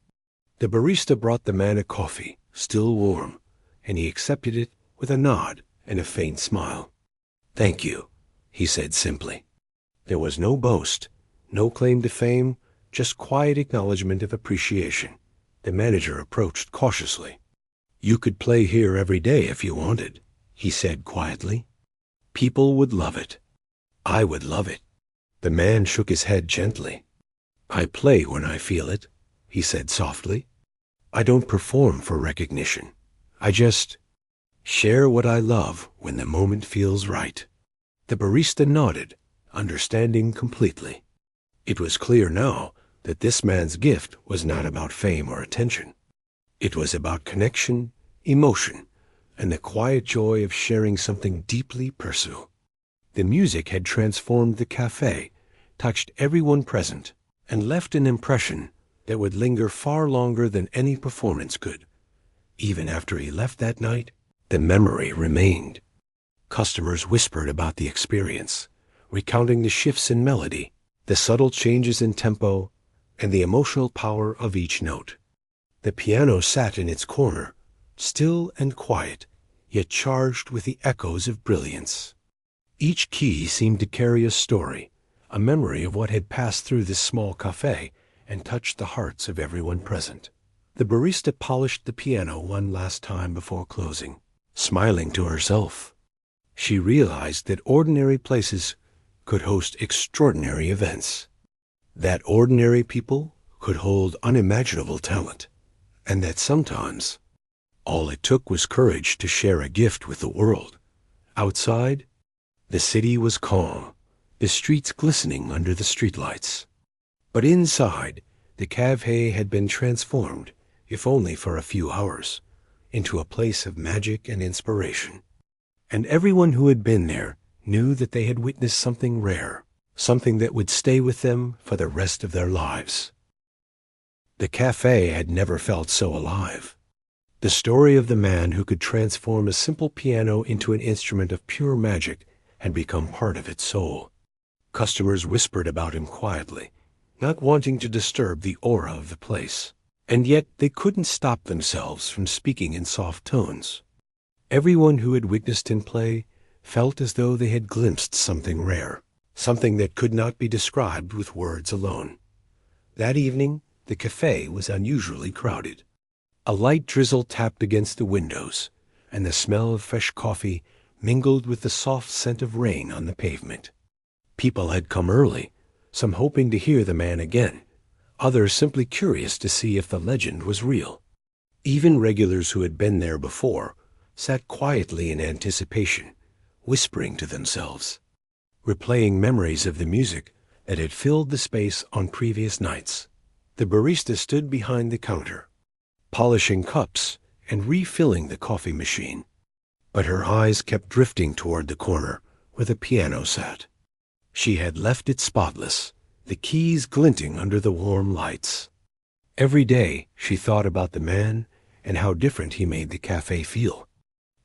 The barista brought the man a coffee, still warm, and he accepted it with a nod and a faint smile. "Thank you," he said simply. There was no boast, no claim to fame, just quiet acknowledgement of appreciation. The manager approached cautiously. "You could play here every day if you wanted," he said quietly. People would love it. I would love it. The man shook his head gently. I play when I feel it, he said softly. I don't perform for recognition. I just share what I love when the moment feels right. The barista nodded, understanding completely. It was clear now that this man's gift was not about fame or attention. It was about connection, emotion, and the quiet joy of sharing something deeply personal. The music had transformed the cafe, touched everyone present, and left an impression that would linger far longer than any performance could. Even after he left that night, the memory remained. Customers whispered about the experience, recounting the shifts in melody, the subtle changes in tempo, and the emotional power of each note. The piano sat in its corner, still and quiet, yet charged with the echoes of brilliance. Each key seemed to carry a story, a memory of what had passed through this small cafe and touched the hearts of everyone present. The barista polished the piano one last time before closing, smiling to herself. She realized that ordinary places could host extraordinary events, that ordinary people could hold unimaginable talent, and that sometimes all it took was courage to share a gift with the world. Outside, the city was calm, the streets glistening under the streetlights. But inside, the cafe had been transformed, if only for a few hours, into a place of magic and inspiration. And everyone who had been there knew that they had witnessed something rare, something that would stay with them for the rest of their lives. The cafe had never felt so alive. The story of the man who could transform a simple piano into an instrument of pure magic had become part of its soul. Customers whispered about him quietly, not wanting to disturb the aura of the place. And yet they couldn't stop themselves from speaking in soft tones. Everyone who had witnessed him play felt as though they had glimpsed something rare, something that could not be described with words alone. That evening, the cafe was unusually crowded. A light drizzle tapped against the windows, and the smell of fresh coffee mingled with the soft scent of rain on the pavement. People had come early, some hoping to hear the man again, others simply curious to see if the legend was real. Even regulars who had been there before sat quietly in anticipation, whispering to themselves, replaying memories of the music that had filled the space on previous nights. The barista stood behind the counter, polishing cups and refilling the coffee machine, but her eyes kept drifting toward the corner where the piano sat. She had left it spotless, the keys glinting under the warm lights. Every day she thought about the man and how different he made the cafe feel.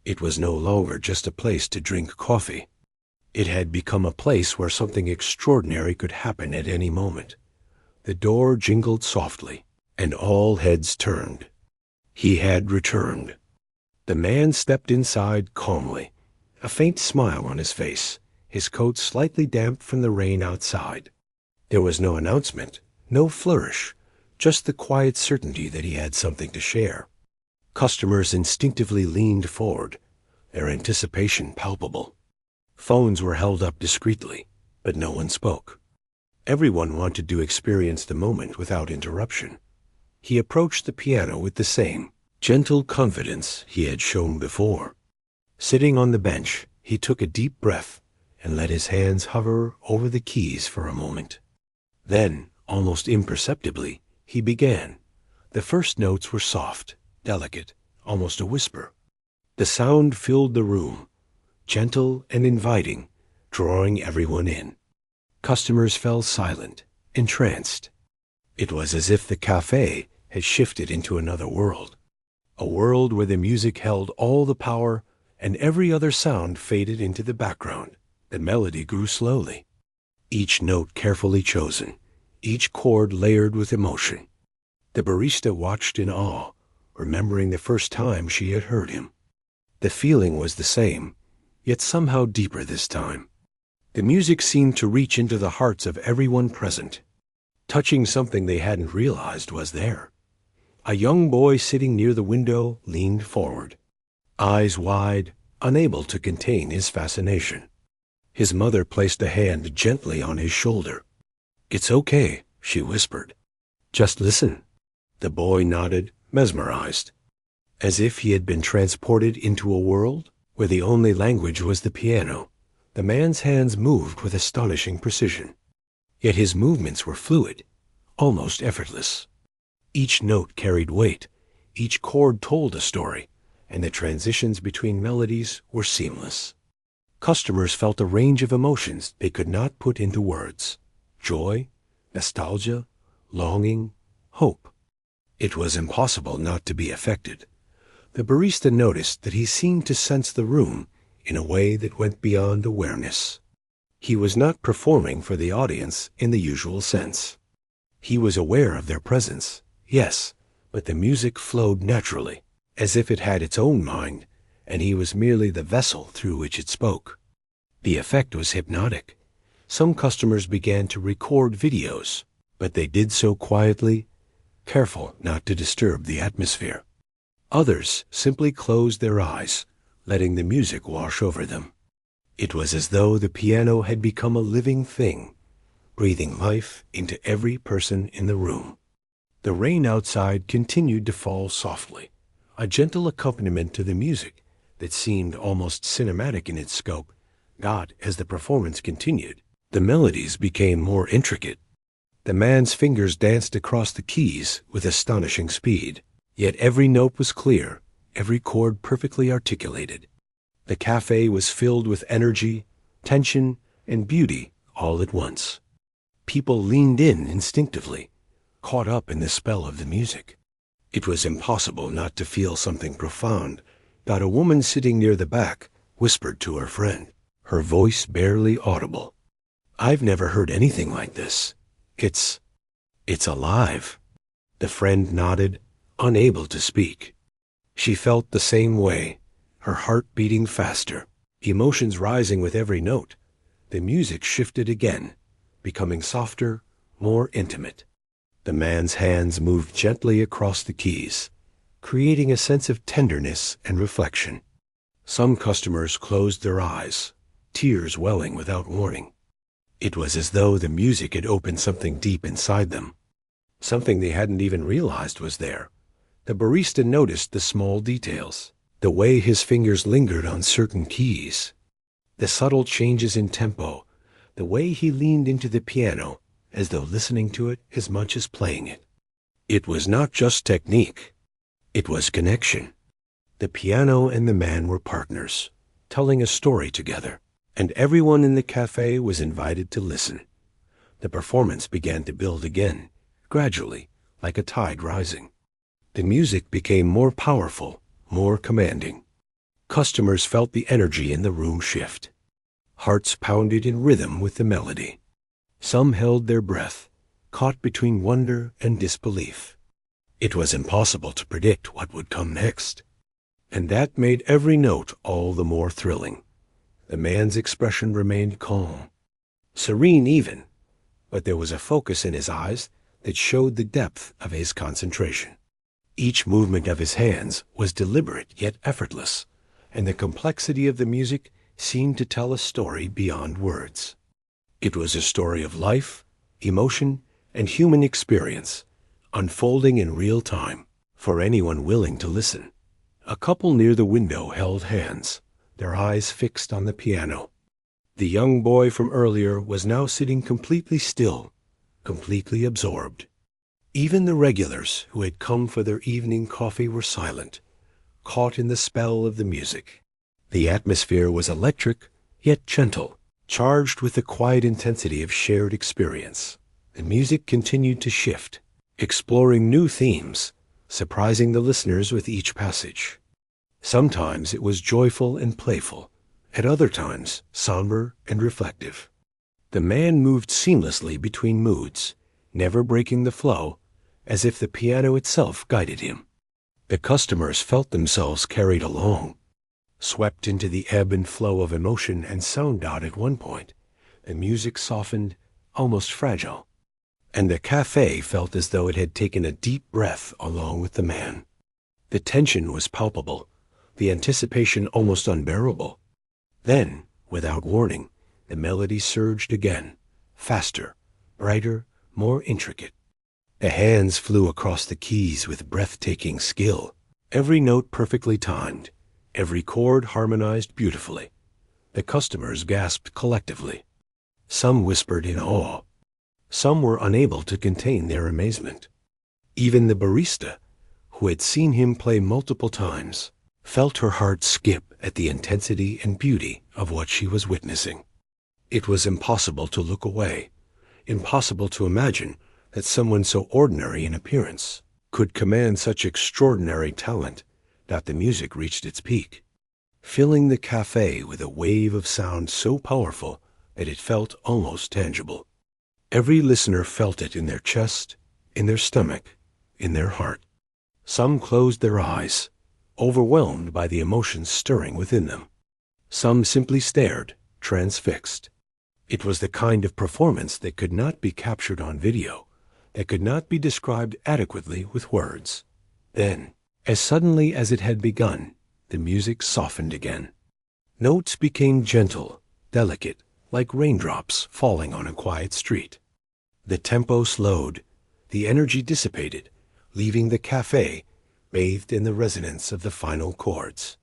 It was no longer just a place to drink coffee. It had become a place where something extraordinary could happen at any moment. The door jingled softly, and all heads turned. He had returned. The man stepped inside calmly, a faint smile on his face, his coat slightly damp from the rain outside. There was no announcement, no flourish, just the quiet certainty that he had something to share. Customers instinctively leaned forward, their anticipation palpable. Phones were held up discreetly, but no one spoke. Everyone wanted to experience the moment without interruption. He approached the piano with the same gentle confidence he had shown before. Sitting on the bench, he took a deep breath and let his hands hover over the keys for a moment. Then, almost imperceptibly, he began. The first notes were soft, delicate, almost a whisper. The sound filled the room, gentle and inviting, drawing everyone in. Customers fell silent, entranced. It was as if the cafe had shifted into another world, a world where the music held all the power and every other sound faded into the background. The melody grew slowly, each note carefully chosen, each chord layered with emotion. The barista watched in awe, remembering the first time she had heard him. The feeling was the same, yet somehow deeper this time. The music seemed to reach into the hearts of everyone present, touching something they hadn't realized was there. A young boy sitting near the window leaned forward, eyes wide, unable to contain his fascination. His mother placed a hand gently on his shoulder. "It's okay," she whispered. "Just listen." The boy nodded, mesmerized, as if he had been transported into a world where the only language was the piano. The man's hands moved with astonishing precision, yet his movements were fluid, almost effortless. Each note carried weight, each chord told a story, and the transitions between melodies were seamless. Customers felt a range of emotions they could not put into words: joy, nostalgia, longing, hope. It was impossible not to be affected. The barista noticed that he seemed to sense the room in a way that went beyond awareness. He was not performing for the audience in the usual sense. He was aware of their presence, yes, but the music flowed naturally, as if it had its own mind, and he was merely the vessel through which it spoke. The effect was hypnotic. Some customers began to record videos, but they did so quietly, careful not to disturb the atmosphere. Others simply closed their eyes, letting the music wash over them. It was as though the piano had become a living thing, breathing life into every person in the room. The rain outside continued to fall softly, a gentle accompaniment to the music that seemed almost cinematic in its scope. As the performance continued, the melodies became more intricate. The man's fingers danced across the keys with astonishing speed, yet every note was clear, every chord perfectly articulated. The cafe was filled with energy, tension, and beauty all at once. People leaned in instinctively, caught up in the spell of the music. It was impossible not to feel something profound. A woman sitting near the back whispered to her friend, her voice barely audible, "I've never heard anything like this. It's alive." The friend nodded, unable to speak. She felt the same way, her heart beating faster, emotions rising with every note. The music shifted again, becoming softer, more intimate. The man's hands moved gently across the keys, creating a sense of tenderness and reflection. Some customers closed their eyes, tears welling without warning. It was as though the music had opened something deep inside them, something they hadn't even realized was there. The barista noticed the small details, the way his fingers lingered on certain keys, the subtle changes in tempo, the way he leaned into the piano as though listening to it as much as playing it. It was not just technique, it was connection. The piano and the man were partners, telling a story together, and everyone in the cafe was invited to listen. The performance began to build again, gradually, like a tide rising. The music became more powerful, more commanding. Customers felt the energy in the room shift. Hearts pounded in rhythm with the melody. Some held their breath, caught between wonder and disbelief. It was impossible to predict what would come next, and that made every note all the more thrilling. The man's expression remained calm, serene even, but there was a focus in his eyes that showed the depth of his concentration. Each movement of his hands was deliberate yet effortless, and the complexity of the music seemed to tell a story beyond words. It was a story of life, emotion, and human experience, unfolding in real time for anyone willing to listen. A couple near the window held hands, their eyes fixed on the piano. The young boy from earlier was now sitting completely still, completely absorbed. Even the regulars who had come for their evening coffee were silent, caught in the spell of the music. The atmosphere was electric, yet gentle, charged with the quiet intensity of shared experience. The music continued to shift, exploring new themes, surprising the listeners with each passage. Sometimes it was joyful and playful, at other times somber and reflective. The man moved seamlessly between moods, never breaking the flow, as if the piano itself guided him. The customers felt themselves carried along, swept into the ebb and flow of emotion and sound. At one point, the music softened, almost fragile, and the cafe felt as though it had taken a deep breath along with the man. The tension was palpable, the anticipation almost unbearable. Then, without warning, the melody surged again, faster, brighter, more intricate. The hands flew across the keys with breathtaking skill, every note perfectly timed, every chord harmonized beautifully. The customers gasped collectively. Some whispered in awe. Some were unable to contain their amazement. Even the barista, who had seen him play multiple times, felt her heart skip at the intensity and beauty of what she was witnessing. It was impossible to look away, impossible to imagine that someone so ordinary in appearance could command such extraordinary talent that the music reached its peak, filling the cafe with a wave of sound so powerful that it felt almost tangible. Every listener felt it in their chest, in their stomach, in their heart. Some closed their eyes, overwhelmed by the emotions stirring within them. Some simply stared, transfixed. It was the kind of performance that could not be captured on video, that could not be described adequately with words. Then, as suddenly as it had begun, the music softened again. Notes became gentle, delicate, like raindrops falling on a quiet street. The tempo slowed, the energy dissipated, leaving the cafe bathed in the resonance of the final chords.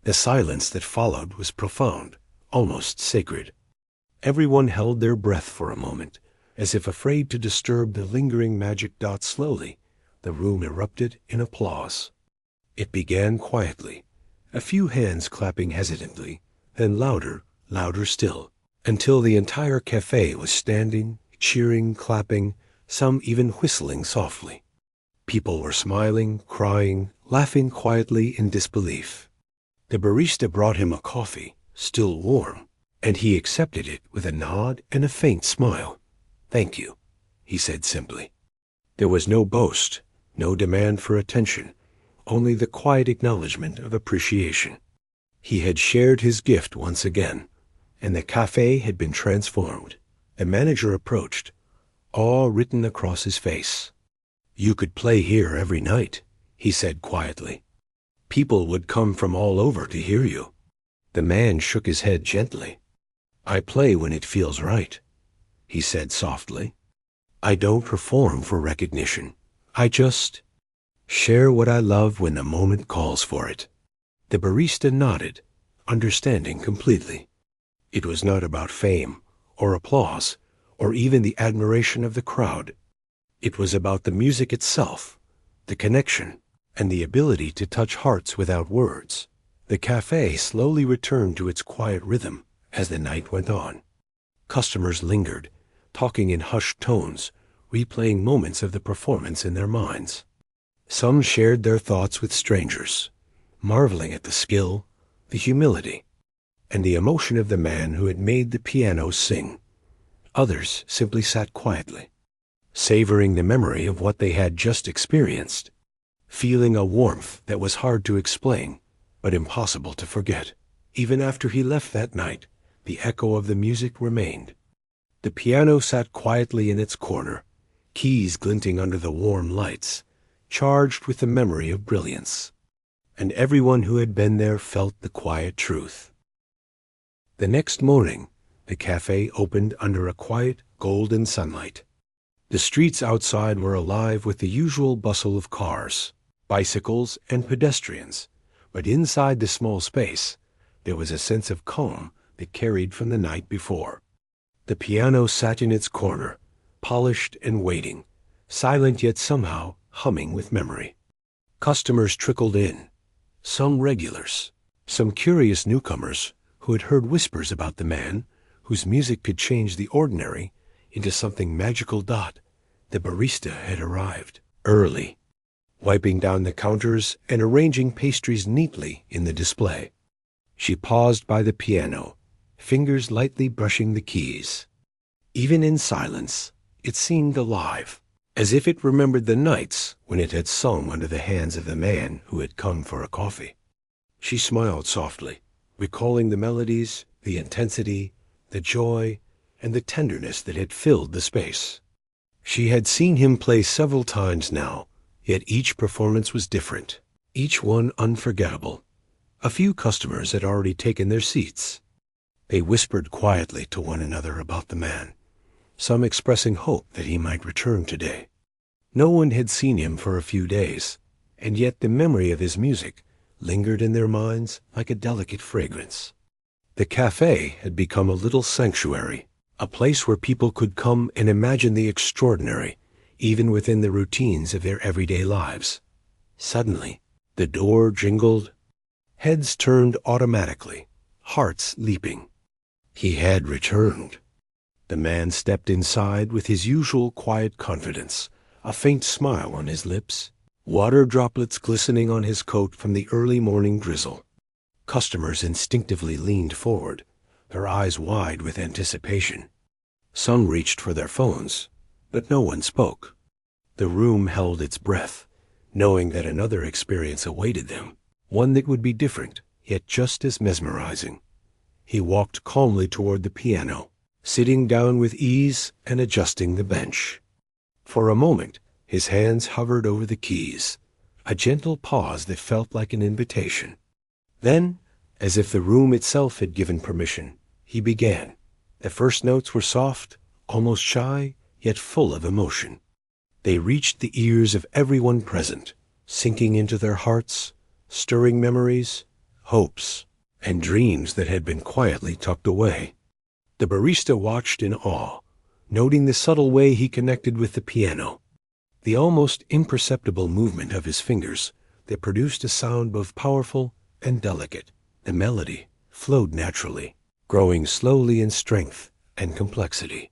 The silence that followed was profound, almost sacred. Everyone held their breath for a moment, as if afraid to disturb the lingering magic. Slowly, the room erupted in applause. It began quietly, a few hands clapping hesitantly, then louder, louder still, until the entire cafe was standing, cheering, clapping, some even whistling softly. People were smiling, crying, laughing quietly in disbelief. The barista brought him a coffee, still warm, and he accepted it with a nod and a faint smile. "Thank you," he said simply. There was no boast, no demand for attention, only the quiet acknowledgement of appreciation. He had shared his gift once again, and the cafe had been transformed. The manager approached, awe written across his face. "You could play here every night," he said quietly. "People would come from all over to hear you." The man shook his head gently. "I play when it feels right," he said softly. "I don't perform for recognition. I just share what I love when the moment calls for it." The barista nodded, understanding completely. It was not about fame, or applause, or even the admiration of the crowd. It was about the music itself, the connection, and the ability to touch hearts without words. The cafe slowly returned to its quiet rhythm as the night went on. Customers lingered, talking in hushed tones, replaying moments of the performance in their minds. Some shared their thoughts with strangers, marveling at the skill, the humility, and the emotion of the man who had made the piano sing. Others simply sat quietly, savoring the memory of what they had just experienced, feeling a warmth that was hard to explain, but impossible to forget. Even after he left that night, the echo of the music remained. The piano sat quietly in its corner, keys glinting under the warm lights, charged with the memory of brilliance. And everyone who had been there felt the quiet truth. The next morning, the cafe opened under a quiet, golden sunlight. The streets outside were alive with the usual bustle of cars, bicycles, and pedestrians, but inside the small space, there was a sense of calm that carried from the night before. The piano sat in its corner, polished and waiting, silent yet somehow humming with memory. Customers trickled in, some regulars, some curious newcomers who had heard whispers about the man whose music could change the ordinary into something magical. The barista had arrived early, wiping down the counters and arranging pastries neatly in the display. She paused by the piano, fingers lightly brushing the keys. Even in silence, it seemed alive, as if it remembered the nights when it had sung under the hands of the man who had come for a coffee. She smiled softly, recalling the melodies, the intensity, the joy, and the tenderness that had filled the space. She had seen him play several times now, yet each performance was different, each one unforgettable. A few customers had already taken their seats. They whispered quietly to one another about the man, some expressing hope that he might return today. No one had seen him for a few days, and yet the memory of his music lingered in their minds like a delicate fragrance. The cafe had become a little sanctuary, a place where people could come and imagine the extraordinary, even within the routines of their everyday lives. Suddenly, the door jingled, heads turned automatically, hearts leaping. He had returned. The man stepped inside with his usual quiet confidence, a faint smile on his lips, water droplets glistening on his coat from the early morning drizzle. Customers instinctively leaned forward, their eyes wide with anticipation. Some reached for their phones, but no one spoke. The room held its breath, knowing that another experience awaited them, one that would be different, yet just as mesmerizing. He walked calmly toward the piano, sitting down with ease and adjusting the bench. For a moment, his hands hovered over the keys, a gentle pause that felt like an invitation. Then, as if the room itself had given permission, he began. The first notes were soft, almost shy, yet full of emotion. They reached the ears of everyone present, sinking into their hearts, stirring memories, hopes, and dreams that had been quietly tucked away. The barista watched in awe, noting the subtle way he connected with the piano, the almost imperceptible movement of his fingers that produced a sound both powerful and delicate. The melody flowed naturally, growing slowly in strength and complexity.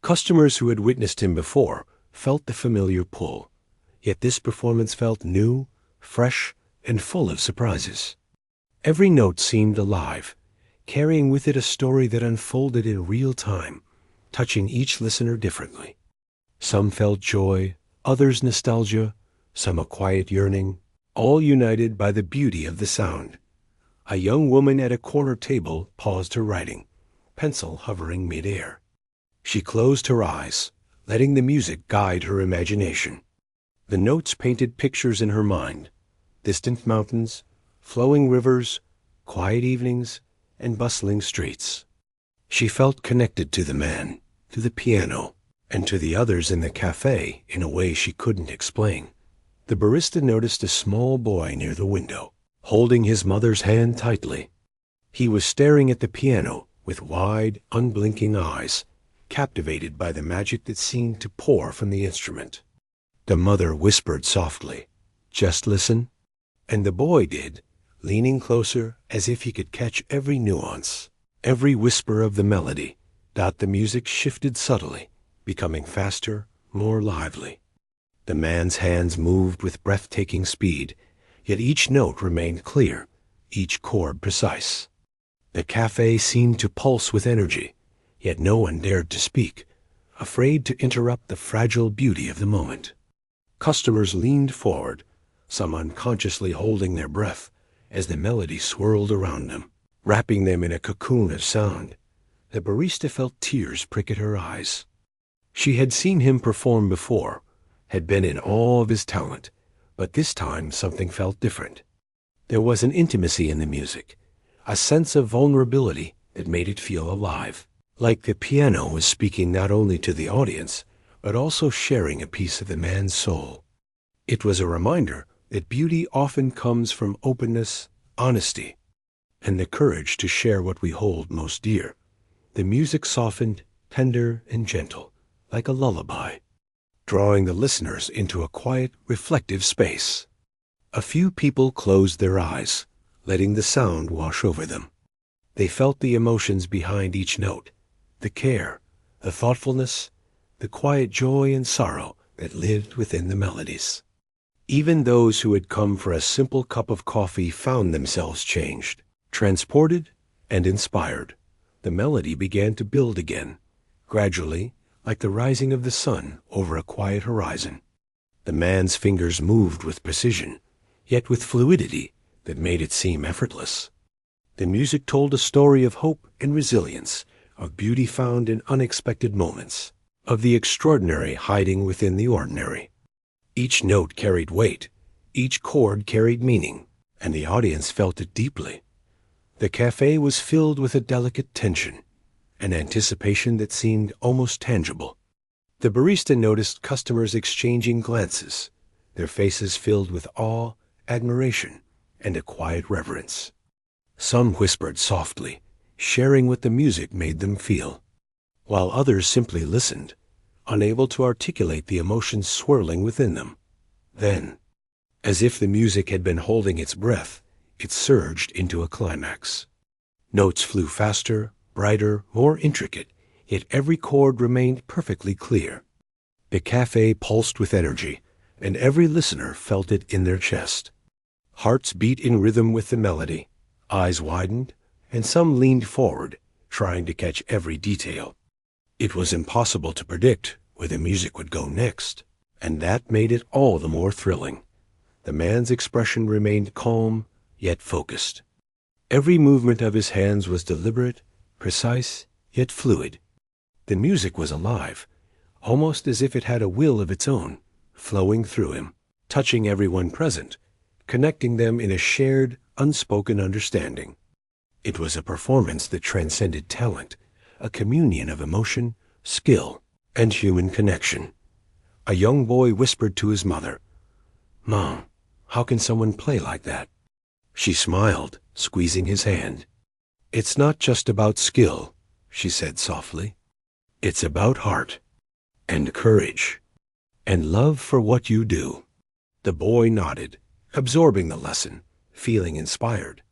Customers who had witnessed him before felt the familiar pull, yet this performance felt new, fresh, and full of surprises. Every note seemed alive, carrying with it a story that unfolded in real time, touching each listener differently. Some felt joy, others nostalgia, some a quiet yearning, all united by the beauty of the sound. A young woman at a corner table paused her writing, pencil hovering mid-air. She closed her eyes, letting the music guide her imagination. The notes painted pictures in her mind: distant mountains, flowing rivers, quiet evenings, and bustling streets. She felt connected to the man, to the piano, and to the others in the cafe in a way she couldn't explain. The barista noticed a small boy near the window, holding his mother's hand tightly. He was staring at the piano with wide, unblinking eyes, captivated by the magic that seemed to pour from the instrument. The mother whispered softly, "Just listen." And the boy did, leaning closer as if he could catch every nuance, every whisper of the melody. The music shifted subtly, becoming faster, more lively. The man's hands moved with breathtaking speed, yet each note remained clear, each chord precise. The cafe seemed to pulse with energy, yet no one dared to speak, afraid to interrupt the fragile beauty of the moment. Customers leaned forward, some unconsciously holding their breath as the melody swirled around them, wrapping them in a cocoon of sound. The barista felt tears prick at her eyes. She had seen him perform before, had been in awe of his talent, but this time something felt different. There was an intimacy in the music, a sense of vulnerability that made it feel alive, like the piano was speaking not only to the audience, but also sharing a piece of the man's soul. It was a reminder that beauty often comes from openness, honesty, and the courage to share what we hold most dear. The music softened, tender and gentle, like a lullaby, drawing the listeners into a quiet, reflective space. A few people closed their eyes, letting the sound wash over them. They felt the emotions behind each note, the care, the thoughtfulness, the quiet joy and sorrow that lived within the melodies. Even those who had come for a simple cup of coffee found themselves changed, transported, and inspired. The melody began to build again, gradually, like the rising of the sun over a quiet horizon. The man's fingers moved with precision, yet with fluidity that made it seem effortless. The music told a story of hope and resilience, of beauty found in unexpected moments, of the extraordinary hiding within the ordinary. Each note carried weight, each chord carried meaning, and the audience felt it deeply. The cafe was filled with a delicate tension, an anticipation that seemed almost tangible. The barista noticed customers exchanging glances, their faces filled with awe, admiration, and a quiet reverence. Some whispered softly, sharing what the music made them feel, while others simply listened, unable to articulate the emotions swirling within them. Then, as if the music had been holding its breath, it surged into a climax. Notes flew faster, brighter, more intricate, yet every chord remained perfectly clear. The cafe pulsed with energy, and every listener felt it in their chest. Hearts beat in rhythm with the melody, eyes widened, and some leaned forward, trying to catch every detail. It was impossible to predict where the music would go next, and that made it all the more thrilling. The man's expression remained calm, yet focused. Every movement of his hands was deliberate, precise, yet fluid. The music was alive, almost as if it had a will of its own, flowing through him, touching everyone present, connecting them in a shared, unspoken understanding. It was a performance that transcended talent, a communion of emotion, skill, and human connection. A young boy whispered to his mother, "Mom, how can someone play like that?" She smiled, squeezing his hand. "It's not just about skill," she said softly. "It's about heart, and courage, and love for what you do." The boy nodded, absorbing the lesson, feeling inspired,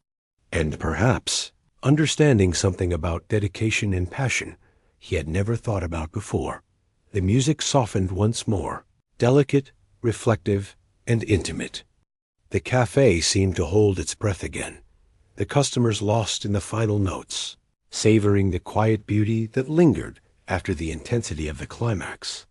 and perhaps understanding something about dedication and passion he had never thought about before. The music softened once more, delicate, reflective, and intimate. The cafe seemed to hold its breath again, the customers lost in the final notes, savoring the quiet beauty that lingered after the intensity of the climax.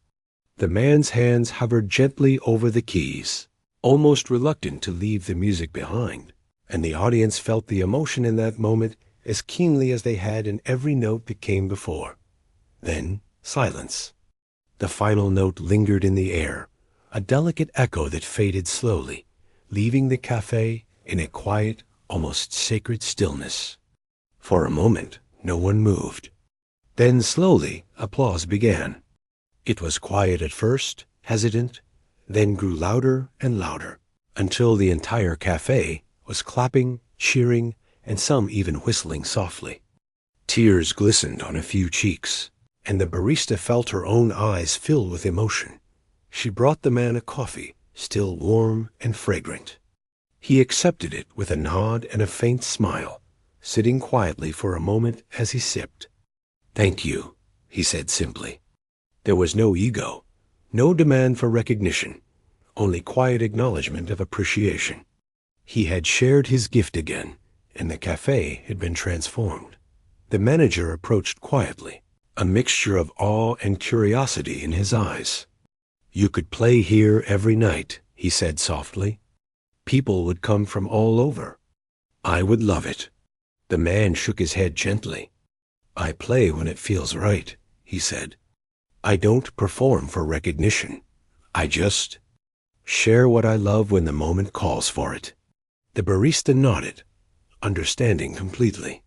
The man's hands hovered gently over the keys, almost reluctant to leave the music behind, and the audience felt the emotion in that moment as keenly as they had in every note that came before. Then, silence. The final note lingered in the air, a delicate echo that faded slowly, leaving the cafe in a quiet, almost sacred stillness. For a moment, no one moved. Then slowly, applause began. It was quiet at first, hesitant, then grew louder and louder, until the entire cafe was clapping, cheering, and some even whistling softly. Tears glistened on a few cheeks, and the barista felt her own eyes fill with emotion. She brought the man a coffee, still warm and fragrant. He accepted it with a nod and a faint smile, sitting quietly for a moment as he sipped. "Thank you," he said simply. There was no ego, no demand for recognition, only quiet acknowledgement of appreciation. He had shared his gift again, and the cafe had been transformed. The manager approached quietly, a mixture of awe and curiosity in his eyes. "You could play here every night," he said softly. "People would come from all over. I would love it." The man shook his head gently. "I play when it feels right," he said. "I don't perform for recognition. I just share what I love when the moment calls for it." The barista nodded, understanding completely.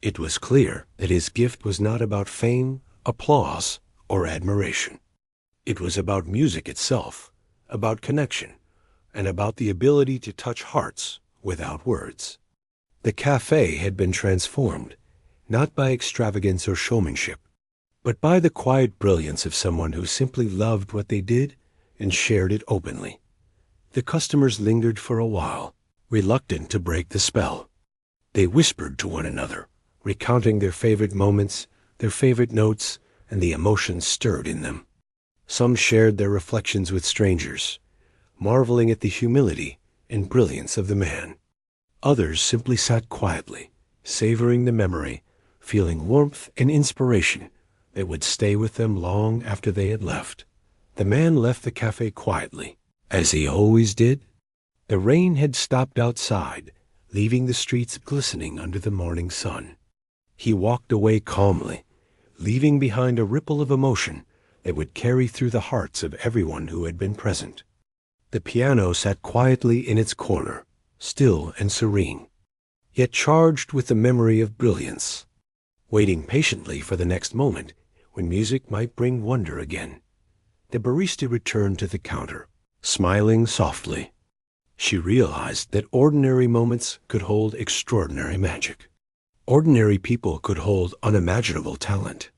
It was clear that his gift was not about fame, applause, or admiration. It was about music itself, about connection, and about the ability to touch hearts without words. The cafe had been transformed, not by extravagance or showmanship, but by the quiet brilliance of someone who simply loved what they did and shared it openly. The customers lingered for a while, reluctant to break the spell. They whispered to one another, recounting their favorite moments, their favorite notes, and the emotions stirred in them. Some shared their reflections with strangers, marveling at the humility and brilliance of the man. Others simply sat quietly, savoring the memory, feeling warmth and inspiration that would stay with them long after they had left. The man left the cafe quietly, as he always did. The rain had stopped outside, leaving the streets glistening under the morning sun. He walked away calmly, leaving behind a ripple of emotion that would carry through the hearts of everyone who had been present. The piano sat quietly in its corner, still and serene, yet charged with the memory of brilliance, waiting patiently for the next moment when music might bring wonder again. The barista returned to the counter, smiling softly. She realized that ordinary moments could hold extraordinary magic. Ordinary people could hold unimaginable talent.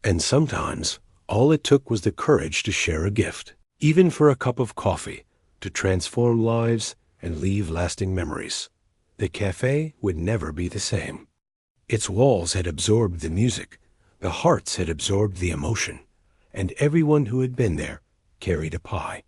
And sometimes, all it took was the courage to share a gift, even for a cup of coffee, to transform lives and leave lasting memories. The cafe would never be the same. Its walls had absorbed the music, the hearts had absorbed the emotion, and everyone who had been there carried a pie.